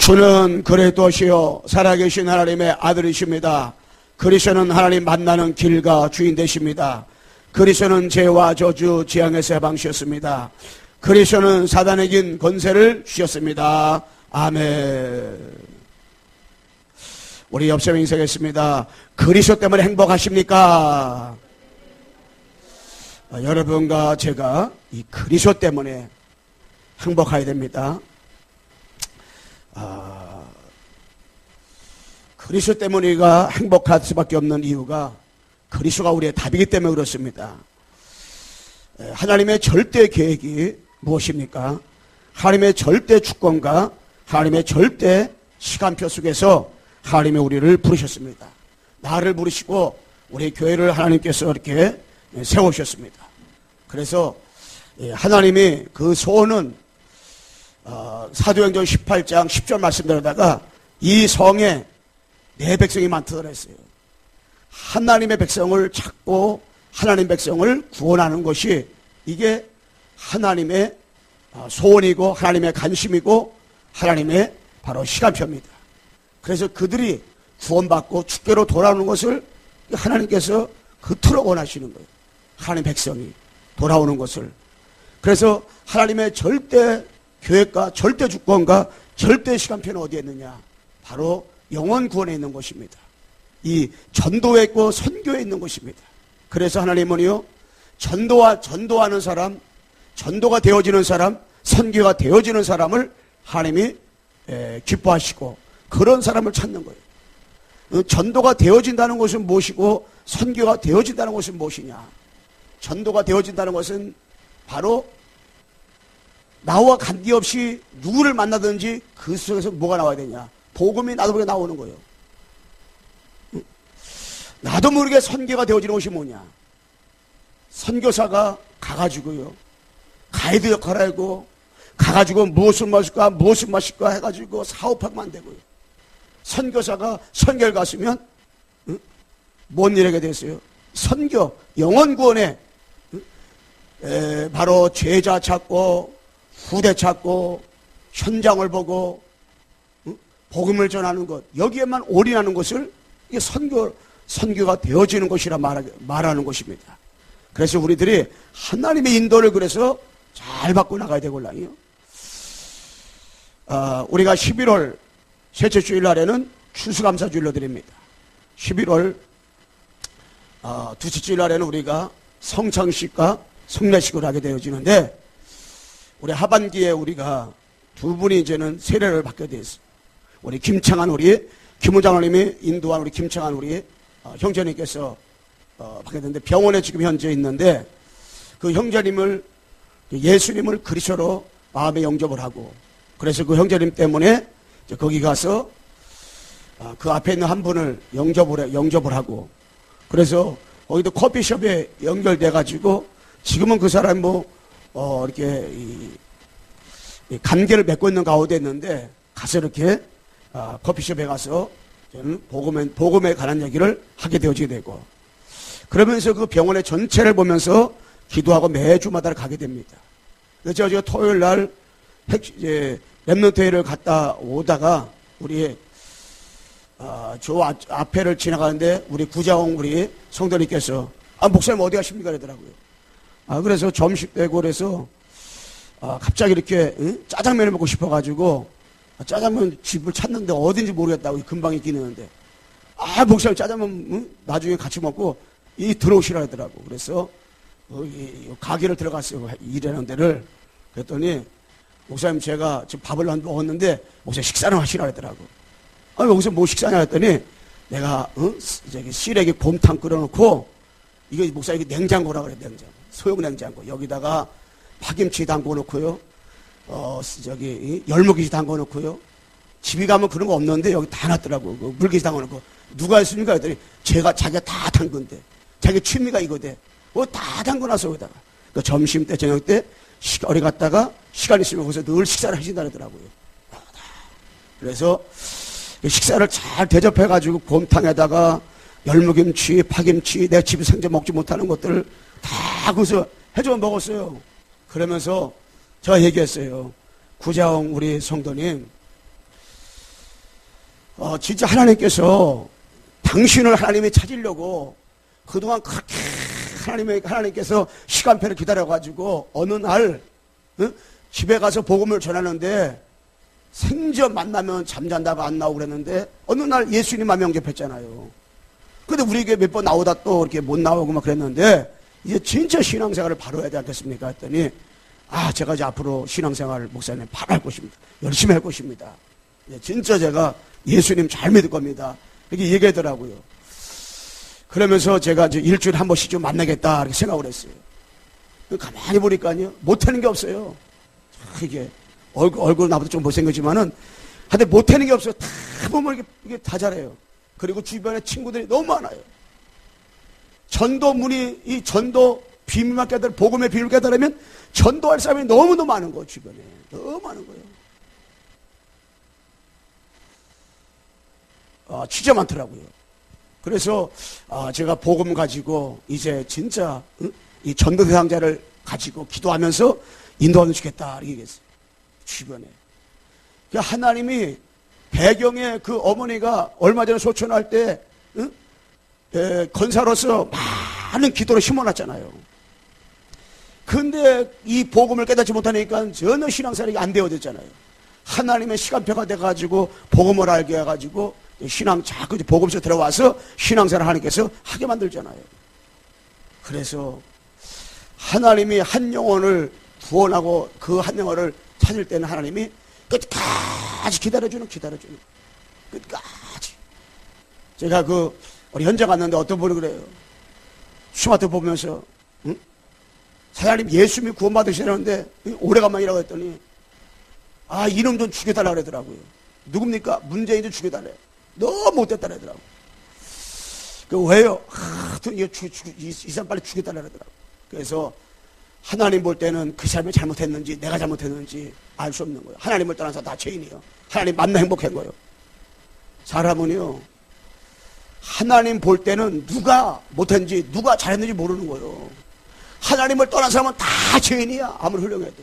주는 그리스도시요 살아계신 하나님의 아들이십니다. 그리스도는 하나님 만나는 길과 주인 되십니다. 그리스도는 죄와 저주 재앙에서 해방시켰습니다. 그리스도는 사단의 긴 권세를 주셨습니다. 아멘. 우리 옆사람 인사하겠습니다. 그리스도 때문에 행복하십니까? 여러분과 제가 이 그리스도 때문에 행복해야 됩니다. 그리스도 때문에 우리가 행복할 수밖에 없는 이유가 그리스도가 우리의 답이기 때문에 그렇습니다. 하나님의 절대 계획이 무엇입니까? 하나님의 절대 주권과 하나님의 절대 시간표 속에서 하나님이 우리를 부르셨습니다. 나를 부르시고 우리 교회를 하나님께서 이렇게 세우셨습니다. 그래서 하나님이 그 소원은 사도행전 18장 10절 말씀드리다가 이 성에 내 백성이 많다 그랬어요. 하나님의 백성을 찾고 하나님 백성을 구원하는 것이 이게 하나님의 소원이고 하나님의 관심이고 하나님의 바로 시간표입니다. 그래서 그들이 구원받고 주께로 돌아오는 것을 하나님께서 그토록 원하시는 거예요. 하나님 백성이 돌아오는 것을. 그래서 하나님의 절대 계획과 절대 주권과 절대 시간표는 어디에 있느냐? 바로 영혼 구원에 있는 것입니다. 이 전도에 있고 선교에 있는 것입니다. 그래서 하나님은요, 전도하는 사람, 전도가 되어지는 사람, 선교가 되어지는 사람을 하나님이 기뻐하시고 그런 사람을 찾는 거예요. 전도가 되어진다는 것은 무엇이고 선교가 되어진다는 것은 무엇이냐? 전도가 되어진다는 것은 바로 나와 관계없이 누구를 만나든지 그 속에서 뭐가 나와야 되냐? 복음이 나도 모르게 나오는 거예요. 나도 모르게 선교가 되어지는 것이 뭐냐? 선교사가 가가지고요, 가이드 역할을 하고 가가지고 무엇을 마실까 해가지고 사업하면 안 되고요. 선교사가 선교를 갔으면 뭔 일하게 됐어요? 선교, 영혼 구원에 바로 제자 찾고 후대 찾고 현장을 보고 복음을 전하는 것, 여기에만 올인하는 것을 이게 선교가 되어지는 것이라 말하는 것입니다. 그래서 우리들이 하나님의 인도를 그래서 잘 받고 나가야 되걸랑요. 우리가 11월 셋째 주일 날에는 추수감사주일로 드립니다. 11월 둘째 주일 날에는 우리가 성창식과 성례식을 하게 되어지는데, 우리 하반기에 우리가 두 분이 이제는 세례를 받게 되었어요. 우리 김창한 김우장님이 인도한 우리 김창한 형제님께서 받게 됐는데, 병원에 지금 현재 있는데, 그 형제님을, 예수님을 그리스도로 마음에 영접을 하고, 그래서 그 형제님 때문에 거기 가서 그 앞에 있는 한 분을 영접을 하고, 그래서 거기도 커피숍에 연결돼 가지고 지금은 그 사람이 이렇게 관계를 맺고 있는 가운데 있는데, 가서 이렇게 커피숍에 가서 저는 복음에 관한 얘기를 하게 되어지게 되고, 그러면서 그 병원의 전체를 보면서 기도하고 매주마다 가게 됩니다. 그래서 제가 토요일 날 랩런트회를 갔다 오다가 우리 저 앞에를 지나가는데 우리 구자홍 우리 성도님께서 목사님 어디 가십니까? 그러더라고요. 그래서 점심 때고 그래서 갑자기 이렇게 짜장면을 먹고 싶어가지고 짜장면 집을 찾는데 어딘지 모르겠다고 금방 있긴 했는데, 목사님 짜장면 나중에 같이 먹고 들어오시라 하더라고. 그래서 가게를 들어갔어요. 일하는 데를. 그랬더니 목사님 제가 지금 밥을 먹었는데 목사님 식사를 하시라 하더라고. 목사님 뭐 식사냐 했더니 내가 시래기 곰탕 끓여놓고 이거 목사님 이게 냉장고라 그래. 냉장고, 소형 냉장고. 여기다가 파김치 담궈 놓고요, 열무김치 담궈 놓고요. 집에 가면 그런 거 없는데 여기 다 놨더라고. 물김치 담궈 놓고. 누가 했습니까? 했더니 자기가 다 담근데, 자기 취미가 이거대. 다 담궈 놨어 여기다가. 점심 때 저녁 때 어디 갔다가 시간 있으면 거기서 늘 식사를 하신다 그러더라고요. 그래서 식사를 잘 대접해가지고 곰탕에다가 열무김치, 파김치, 내 집에 생전 먹지 못하는 것들을 다 거기서 해줘 먹었어요. 그러면서 제가 얘기했어요. 구자홍 우리 성도님, 진짜 하나님께서 당신을 하나님이 찾으려고 그동안 그렇게 하나님께서 시간표를 기다려가지고 어느 날 집에 가서 복음을 전하는데 생전 만나면 잠잔다고 안 나오고 그랬는데 어느 날 예수님만 영접했잖아요. 근데 우리 교회 몇 번 나오다 또 이렇게 못 나오고 막 그랬는데 이제 진짜 신앙생활을 바로 해야 되지 않겠습니까? 했더니 제가 이제 앞으로 신앙생활 목사님 바로 할 것입니다. 열심히 할 것입니다. 진짜 제가 예수님 잘 믿을 겁니다. 이렇게 얘기하더라고요. 그러면서 제가 이제 일주일에 한 번씩 좀 만나겠다 이렇게 생각을 했어요. 가만히 보니까요 못하는 게 없어요. 이게 얼굴 나보다 좀 못생겼지만은 하여튼 못하는 게 없어요. 다 보면 이게 다 잘해요. 그리고 주변에 친구들이 너무 많아요. 전도문이 이 전도 비밀만 깨달아 복음의 비밀을 깨달으면 전도할 사람이 너무너무 많은 거예요. 주변에 너무 많은 거예요. 진짜 많더라고요. 그래서 제가 복음 가지고 이제 진짜 이 전도 대상자를 가지고 기도하면서 인도하면 주겠다 이렇게 얘기했어요. 주변에 하나님이 배경에 그 어머니가 얼마 전에 소천할 때 건사로서 많은 기도를 심어놨잖아요. 근데 이 복음을 깨닫지 못하니까 전혀 신앙생활이 안 되어졌잖아요. 하나님의 시간표가 돼가지고 복음을 알게 해가지고 신앙 자꾸 복음서 들어와서 신앙생활 하나님께서 하게 만들잖아요. 그래서 하나님이 한 영혼을 구원하고 그 한 영혼을 찾을 때는 하나님이 끝까지 기다려주는 끝까지. 제가 우리 현장 갔는데 어떤 분이 그래요. 스마트 보면서 사장님 예수 믿고 구원 받으시라는데 오래간만이라고 했더니 이놈 좀 죽여달라 그러더라고요. 누굽니까? 문재인 좀 죽여달래. 너무 못됐다 그러더라고요. 왜요? 이 사람 빨리 죽여달라 그러더라고요. 그래서 하나님 볼 때는 그 사람이 잘못했는지 내가 잘못했는지 알 수 없는 거예요. 하나님을 떠나서 다 죄인이에요. 하나님 만나 행복한 거예요. 사람은요 하나님 볼 때는 누가 못했는지 누가 잘했는지 모르는 거예요. 하나님을 떠난 사람은 다 죄인이야. 아무리 훌륭해도.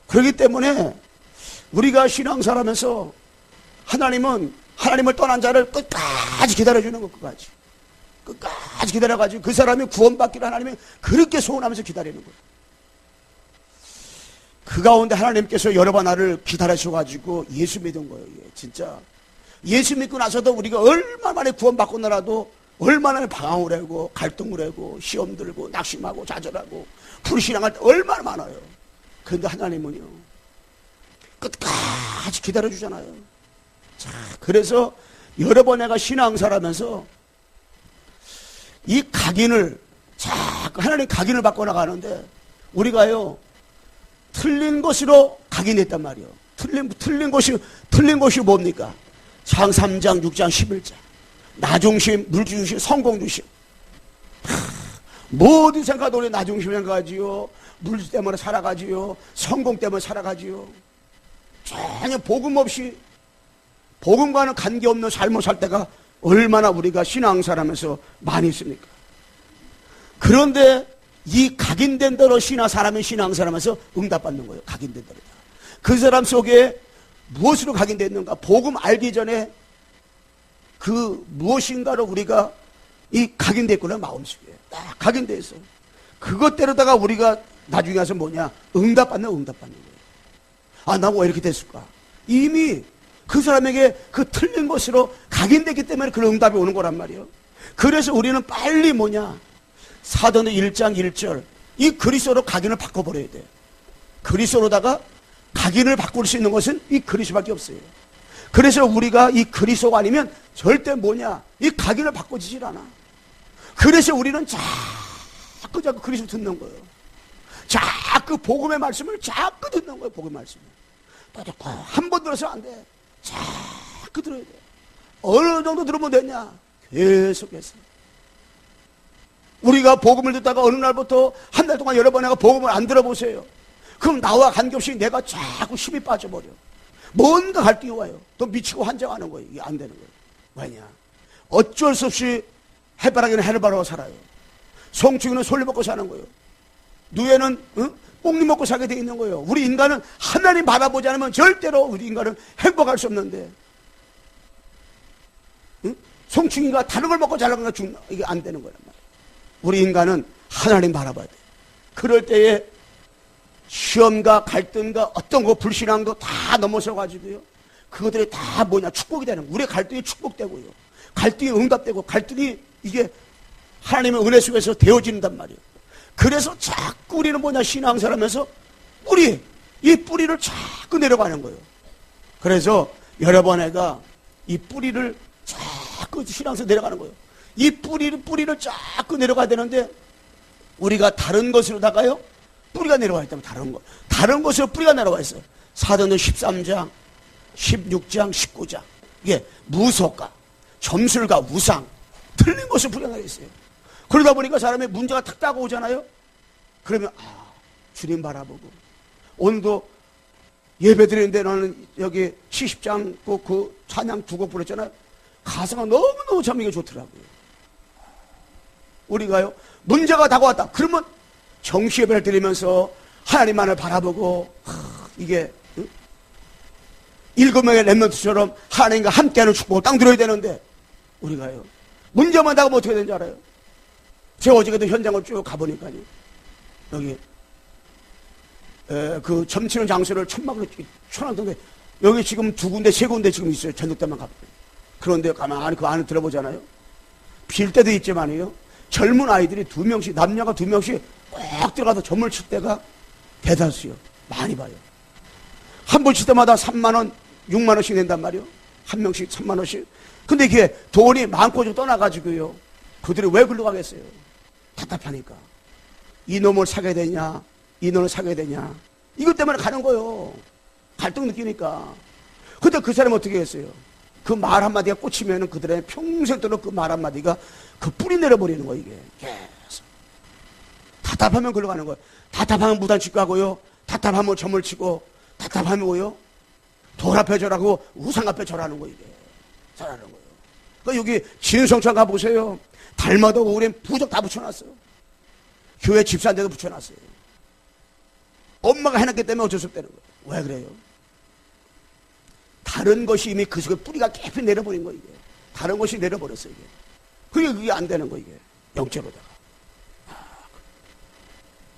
그렇기 때문에 우리가 신앙생활하면서 하나님은 하나님을 떠난 자를 끝까지 기다려주는 거. 끝까지 기다려가지고 그 사람이 구원받기를 하나님이 그렇게 소원하면서 기다리는 거예요. 그 가운데 하나님께서 여러 번 나를 기다려주셔가지고 예수 믿은 거예요. 진짜 예수 믿고 나서도 우리가 얼마 만에 구원받고 나라도 얼마나 방황을 하고 갈등을 하고 시험 들고 낙심하고 좌절하고 불신앙할 때 얼마나 많아요. 그런데 하나님은요 끝까지 기다려주잖아요. 자, 그래서 여러 번 내가 신앙생활하면서 이 각인을 자꾸 하나님 각인을 받고 나가는데 우리가요 틀린 것으로 각인했단 말이에요. 틀린 것이 뭡니까? 장 3장 6장 11장 나중심, 물중심, 성공중심. 모든 생각도 우리 나중심 생각하지요. 물 때문에 살아가지요. 성공 때문에 살아가지요. 전혀 복음 없이 복음과는 관계없는 삶을 살 때가 얼마나 우리가 신앙생활하면서 많이 있습니까? 그런데 이 각인된 대로 사람이 신앙생활하면서 응답받는 거예요. 각인된 대로. 그 사람 속에 무엇으로 각인됐는가? 복음 알기 전에 그 무엇인가로 우리가 이 각인됐구나 마음속에 딱 각인돼 있어. 그것대로다가 우리가 나중에 와서 응답받는 거예요. 나 왜 이렇게 됐을까? 이미 그 사람에게 그 틀린 것으로 각인됐기 때문에 그런 응답이 오는 거란 말이에요. 그래서 우리는 빨리 사도행전 1장 1절 이 그리스도로 각인을 바꿔버려야 돼요. 그리스도로다가 각인을 바꿀 수 있는 것은 이 그리스도밖에 없어요. 그래서 우리가 이 그리스도가 아니면 절대 이 각인을 바꿔지질 않아. 그래서 우리는 자꾸 그리스도 듣는 거예요. 자꾸 복음의 말씀을 자꾸 듣는 거예요. 복음의 말씀을 한 번 들어서 안 돼. 자꾸 들어야 돼. 어느 정도 들으면 되냐? 계속해서. 우리가 복음을 듣다가 어느 날부터 한 달 동안 여러 번 내가 복음을 안 들어보세요. 그럼 나와 관계없이 내가 자꾸 힘이 빠져버려. 뭔가 갈등이 와요. 또 미치고 환장하는 거예요. 이게 안 되는 거예요. 왜냐? 어쩔 수 없이 해바라기는 해를 바라고 살아요. 송충이는 솔리 먹고 사는 거예요. 누에는 꽁잎 먹고 살게 돼 있는 거예요. 우리 인간은 하나님 바라보지 않으면 절대로 우리 인간은 행복할 수 없는데, 응? 송충이가 다른 걸 먹고 자라거나 죽나, 이게 안 되는 거란 말이에요. 우리 인간은 하나님 바라봐야 돼. 그럴 때에 시험과 갈등과 어떤 거 불신앙도 다 넘어서 가지고요, 그것들이 다 뭐냐, 축복이 되는 거예요. 우리의 갈등이 축복되고요, 갈등이 응답되고, 갈등이 이게 하나님의 은혜 속에서 되어진단 말이에요. 그래서 자꾸 우리는 뭐냐, 신앙생활하면서 이 뿌리를 자꾸 내려가는 거예요. 그래서 여러 번 애가 이 뿌리를 자꾸 신앙생활 내려가는 거예요. 이 뿌리를 자꾸 내려가야 되는데, 우리가 다른 것으로다가요, 뿌리가 내려와 있다면 다른 것으로 뿌리가 내려와 있어요. 사도행전 13장, 16장, 19장. 이게 무속과 점술과 우상, 틀린 것을 뿌리가 내려 있어요. 그러다 보니까 사람의 문제가 탁 다가오잖아요. 그러면 주님 바라보고, 오늘도 예배 드리는데 나는 여기 70장 그 찬양 2곡 부르잖아요. 가사가 너무너무 참 이게 좋더라고요. 우리가요, 문제가 다가왔다 그러면 정시 예배를 드리면서 하나님만을 바라보고, 이게 7명의 렘넌트처럼 하나님과 함께하는 축복을 딱 누려야 되는데, 우리가요 문제만 다가오면 어떻게 되는지 알아요? 제가 어저께도 현장을 쭉 가보니까요, 여기 그 점치는 장소를 천막으로 쳐놨던데, 여기 지금 2군데 3군데 지금 있어요. 저녁 때만 가보면. 그런데 가만히 그 안에 들어보잖아요. 빌 때도 있지만요, 젊은 아이들이 2명씩, 남녀가 2명씩 꼭 들어가서 점을 칠 때가 대다수요. 많이 봐요. 한 번 칠 때마다 3만원, 6만원씩 낸단 말이에요. 한 명씩 3만원씩. 근데 이게 돈이 많고 좀 떠나가지고요, 그들이 왜 글로 가겠어요? 답답하니까. 이놈을 사게 되냐, 이놈을 사게 되냐, 이것 때문에 가는 거예요. 갈등 느끼니까. 근데 그 사람이 어떻게 했어요? 그 말 한마디가 꽂히면은 그들의 평생도록 그 말 한마디가 그 뿌리 내려버리는 거예요, 이게. 계속. 답답하면 글로 가는 거예요. 답답하면 무단치고 하고요, 답답하면 점을 치고, 답답하면 뭐요? 돌 앞에 절하고 우상 앞에 절하는 거예요, 이게. 절하는 거예요. 그러니까 여기 진성찬 가보세요. 달마다 우린 부적 다 붙여놨어요. 교회 집사인데도 붙여놨어요. 엄마가 해놨기 때문에 어쩔 수 없다는 거예요. 왜 그래요? 다른 것이 이미 그 속에 뿌리가 깊이 내려버린 거예요, 이게. 다른 것이 내려버렸어요, 이게. 그게 안 되는 거예요, 이게. 영적으로다가.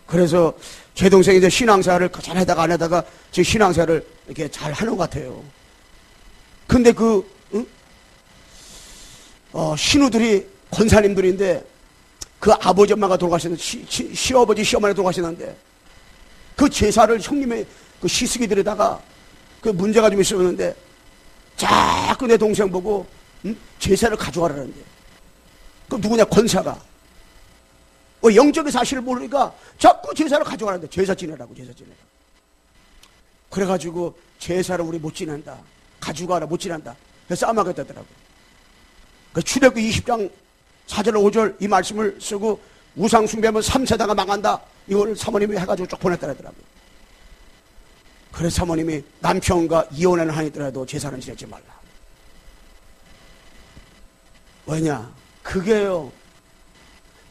그래서 제 동생이 이제 신앙생활을 잘 하다가 안 하다가 제 신앙생활을 이렇게 잘 하는 것 같아요. 근데 신우들이 권사님들인데, 그 아버지 엄마가 돌아가시는데, 시아버지 시어머니가 돌아가시는데, 그 제사를 형님의 그 시쓰기들에다가 그 문제가 좀 있었는데, 자꾸 내 동생 보고 제사를 가져가라는데, 그 누구냐, 권사가. 영적인 사실을 모르니까 자꾸 제사를 가져가는데, 제사 지내라고. 그래가지고 제사를 우리 못 지낸다, 가져가라, 못 지낸다, 그래서 싸움하겠다더라고. 그 출애굽기 20장 4절 5절 이 말씀을 쓰고, 우상 숭배하면 3세대가 망한다, 이걸 사모님이 해가지고 쭉 보냈더라고요. 그래서 사모님이 남편과 이혼을 하더라도 제사는 지내지 말라. 왜냐, 그게요,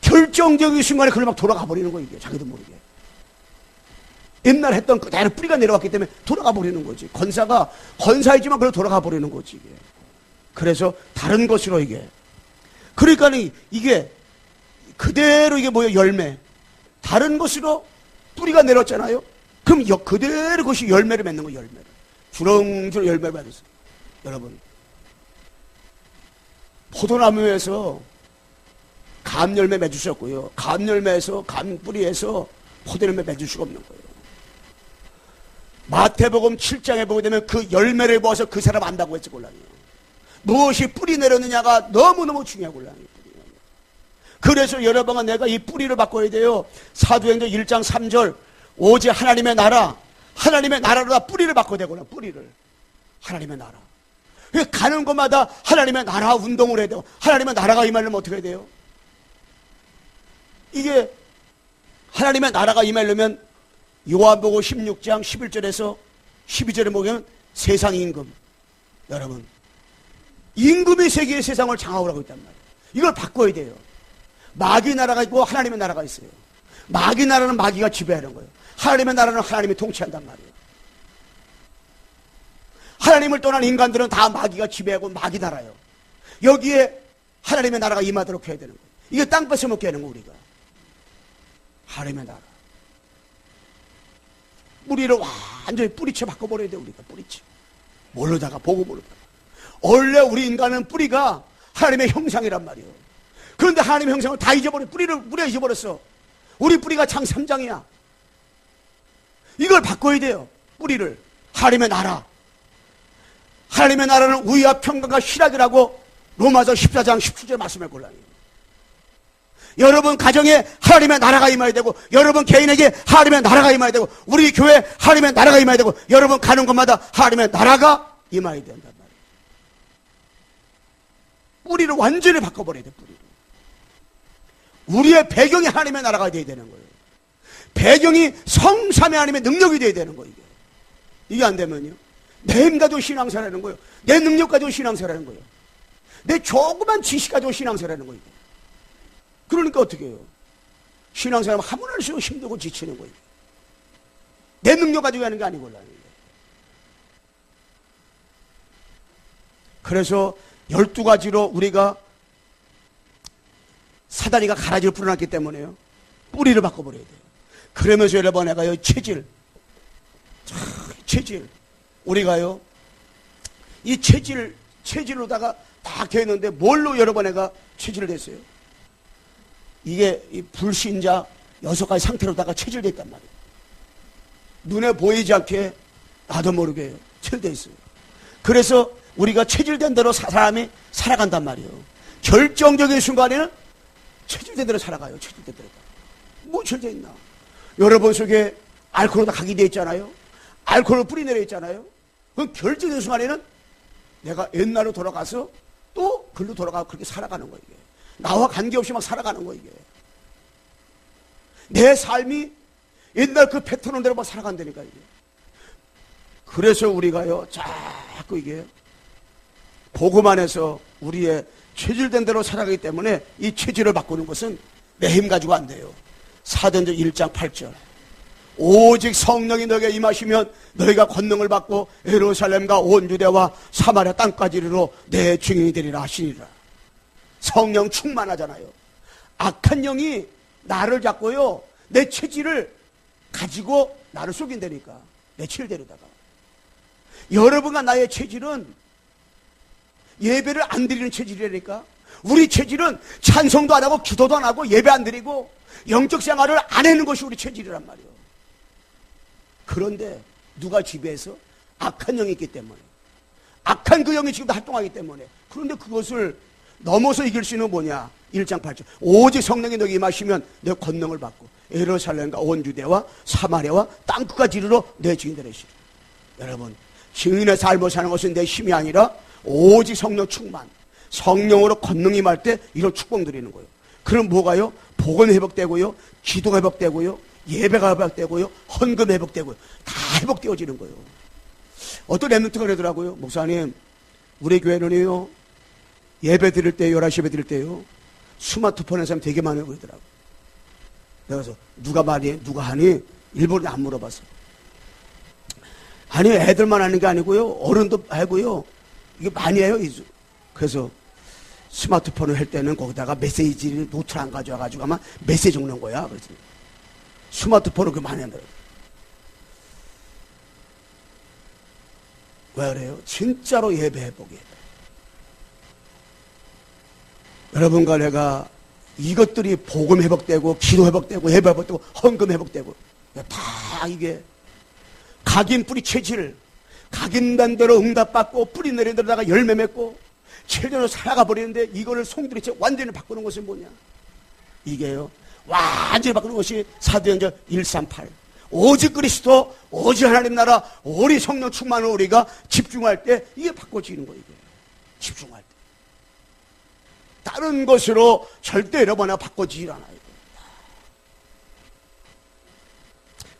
결정적인 순간에 그걸 막 돌아가 버리는 거예요, 이게. 자기도 모르게. 옛날 했던 그대로 뿌리가 내려왔기 때문에 돌아가 버리는 거지. 권사이지만 그걸 돌아가 버리는 거지, 이게. 그래서 다른 것으로 이게. 그러니까 이게 그대로 이게 뭐예요? 열매. 다른 것으로 뿌리가 내렸잖아요? 그럼 그대로 그것이 열매를 맺는 거예요, 열매를. 주렁주렁 열매를 맺었어요. 여러분, 포도나무에서 감열매 맺을 수 없고요, 감열매에서, 감뿌리에서 포도열매 맺을 수가 없는 거예요. 마태복음 7장에 보게 되면 그 열매를 보아서 그 사람 안다고 했지, 곤란이요. 무엇이 뿌리 내렸느냐가 너무너무 중요하고 곤란이에요. 그래서 여러분은 내가 이 뿌리를 바꿔야 돼요. 사도행전 1장 3절, 오직 하나님의 나라로 뿌리를 바꿔야 되구나, 뿌리를. 하나님의 나라. 가는 곳마다 하나님의 나라 운동을 해야 돼요. 하나님의 나라가 임하려면 어떻게 해야 돼요? 이게 하나님의 나라가 임하려면 요한복음 16장 11절에서 12절에 보면 세상 임금, 여러분, 임금의 세계의 세상을 장악을 하고 있단 말이에요. 이걸 바꿔야 돼요. 마귀 나라가 있고 하나님의 나라가 있어요. 마귀 나라는 마귀가 지배하는 거예요. 하나님의 나라는 하나님이 통치한단 말이에요. 하나님을 떠난 인간들은 다 마귀가 지배하고 마귀 나라요. 여기에 하나님의 나라가 임하도록 해야 되는 거예요. 이게 땅 뺏어먹게 하는 거 우리가. 하나님의 나라. 뿌리를 완전히 뿌리채 바꿔버려야 돼 우리가. 뿌리채. 모르다가 보고 모르다가. 원래 우리 인간은 뿌리가 하나님의 형상이란 말이에요. 그런데 하나님의 형상을 다 잊어버려. 뿌리가 잊어버렸어. 우리 뿌리가 장 3장이야. 이걸 바꿔야 돼요. 뿌리를. 하나님의 나라. 하나님의 나라는 우위와 평강과 희락이라고 로마서 14장 17절 말씀에 골라요. 여러분 가정에 하나님의 나라가 임해야 되고, 여러분 개인에게 하나님의 나라가 임해야 되고, 우리 교회 하나님의 나라가 임해야 되고, 여러분 가는 곳마다 하나님의 나라가 임해야 된단 말이에요. 뿌리를 완전히 바꿔버려야 돼. 뿌리를. 우리의 배경이 하나님의 나라가 돼야 되는 거예요. 배경이 성삼위 하나님의 능력이 돼야 되는 거예요. 이게 안 되면요, 내 힘 가지고 신앙생활하는 거예요. 내 능력 가지고 신앙생활하는 거예요. 내 조그만 지식 가지고 신앙생활하는 거예요. 그러니까 어떻게 해요? 신앙생활 하면 할수록 힘들고 지치는 거예요. 내 능력 가지고 하는 게 아니고. 그래서 12가지로 우리가 사다리가 가라지를 풀어놨기 때문에요, 뿌리를 바꿔버려야 돼요. 그러면서 여러분 내가요, 체질, 우리가요 이 체질로다가 딱 되었는데 뭘로 여러분 내가 체질을 됐어요? 이게 이 불신자 6가지 상태로다가 체질되어 있단 말이에요. 눈에 보이지 않게 나도 모르게 체질되어 있어요. 그래서 우리가 체질된 대로 사람이 살아간단 말이에요. 결정적인 순간에는 체질된 대로 살아가요. 체질된 대로. 뭐 체질되어 있나? 여러분 속에 알코올로 다 각이 되어 있잖아요. 알코올로 뿌리 내려 있잖아요. 그럼 결정적인 순간에는 내가 옛날로 돌아가서 또 글로 돌아가고 그렇게 살아가는 거예요. 이게. 나와 관계없이 막 살아가는 거예요. 이게. 내 삶이 옛날 그 패턴대로 막 살아간다니까 이게. 그래서 우리가요 자꾸 이게 복음 안에서 우리의 체질된 대로 살아가기 때문에 이 체질을 바꾸는 것은 내 힘 가지고 안 돼요. 사도행전 1장 8절. 오직 성령이 너에게 임하시면 너희가 권능을 받고 예루살렘과 온 유대와 사마리아 땅까지 이르러 내 증인이 되리라 하시니라. 성령 충만하잖아요. 악한 영이 나를 잡고요, 내 체질을 가지고 나를 속인다니까. 내 체질대로다가. 여러분과 나의 체질은 예배를 안 드리는 체질이라니까. 우리 체질은 찬송도 안 하고 기도도 안 하고 예배 안 드리고 영적 생활을 안 하는 것이 우리 체질이란 말이에요. 그런데 누가 지배해서? 악한 영이 있기 때문에. 악한 그 영이 지금도 활동하기 때문에. 그런데 그것을 넘어서 이길 수 있는 뭐냐? 1장 8절. 오직 성령이 너에게 임하시면 내 권능을 받고 예루살렘과 온 유대와 사마리아와 땅끝까지 이르러 내 증인 되시리라. 여러분, 증인의 삶을 사는 것은 내 힘이 아니라 오직 성령 충만, 성령으로 권능이 임할 때 이런 축복 드리는 거예요. 그럼 뭐가요? 복음 회복되고요, 기도가 회복되고요, 예배가 회복되고요, 헌금 회복되고요. 다 회복되어지는 거예요. 어떤 랩런트가 그러더라고요. 목사님, 우리 교회는요, 예배 드릴 때, 11시 예배 드릴 때요, 스마트폰 하는 사람 되게 많아요. 그러더라고요. 내가 그래서 누가 말해? 누가 하니? 일부러 안 물어봤어. 아니, 애들만 하는 게 아니고요, 어른도 하고요, 이게 많이 해요. 그래서 스마트폰을 할 때는 거기다가 메시지를 노트를 안 가져와가지고 아마 메시지 적는 거야. 그래서 스마트폰을 그 많이 한다. 왜 그래요? 진짜로 예배 회복이에요. 여러분과 내가 이것들이 복음 회복되고 기도 회복되고 예배 회복되고 헌금 회복되고 다 이게 각인 뿌리 체질, 각인된 대로 응답받고 뿌리 내린 데다가 열매 맺고 체질로 살아가 버리는데 이거를 송두리 채 완전히 바꾸는 것은 뭐냐? 이게요, 완전히 바꾸는 것이 사도행전 138. 오직 그리스도, 오직 하나님 나라, 오리 성령 충만을 우리가 집중할 때 이게 바꿔지는 거예요. 이게. 집중할 때. 다른 것으로 절대 여러분 바꿔지질 않아요.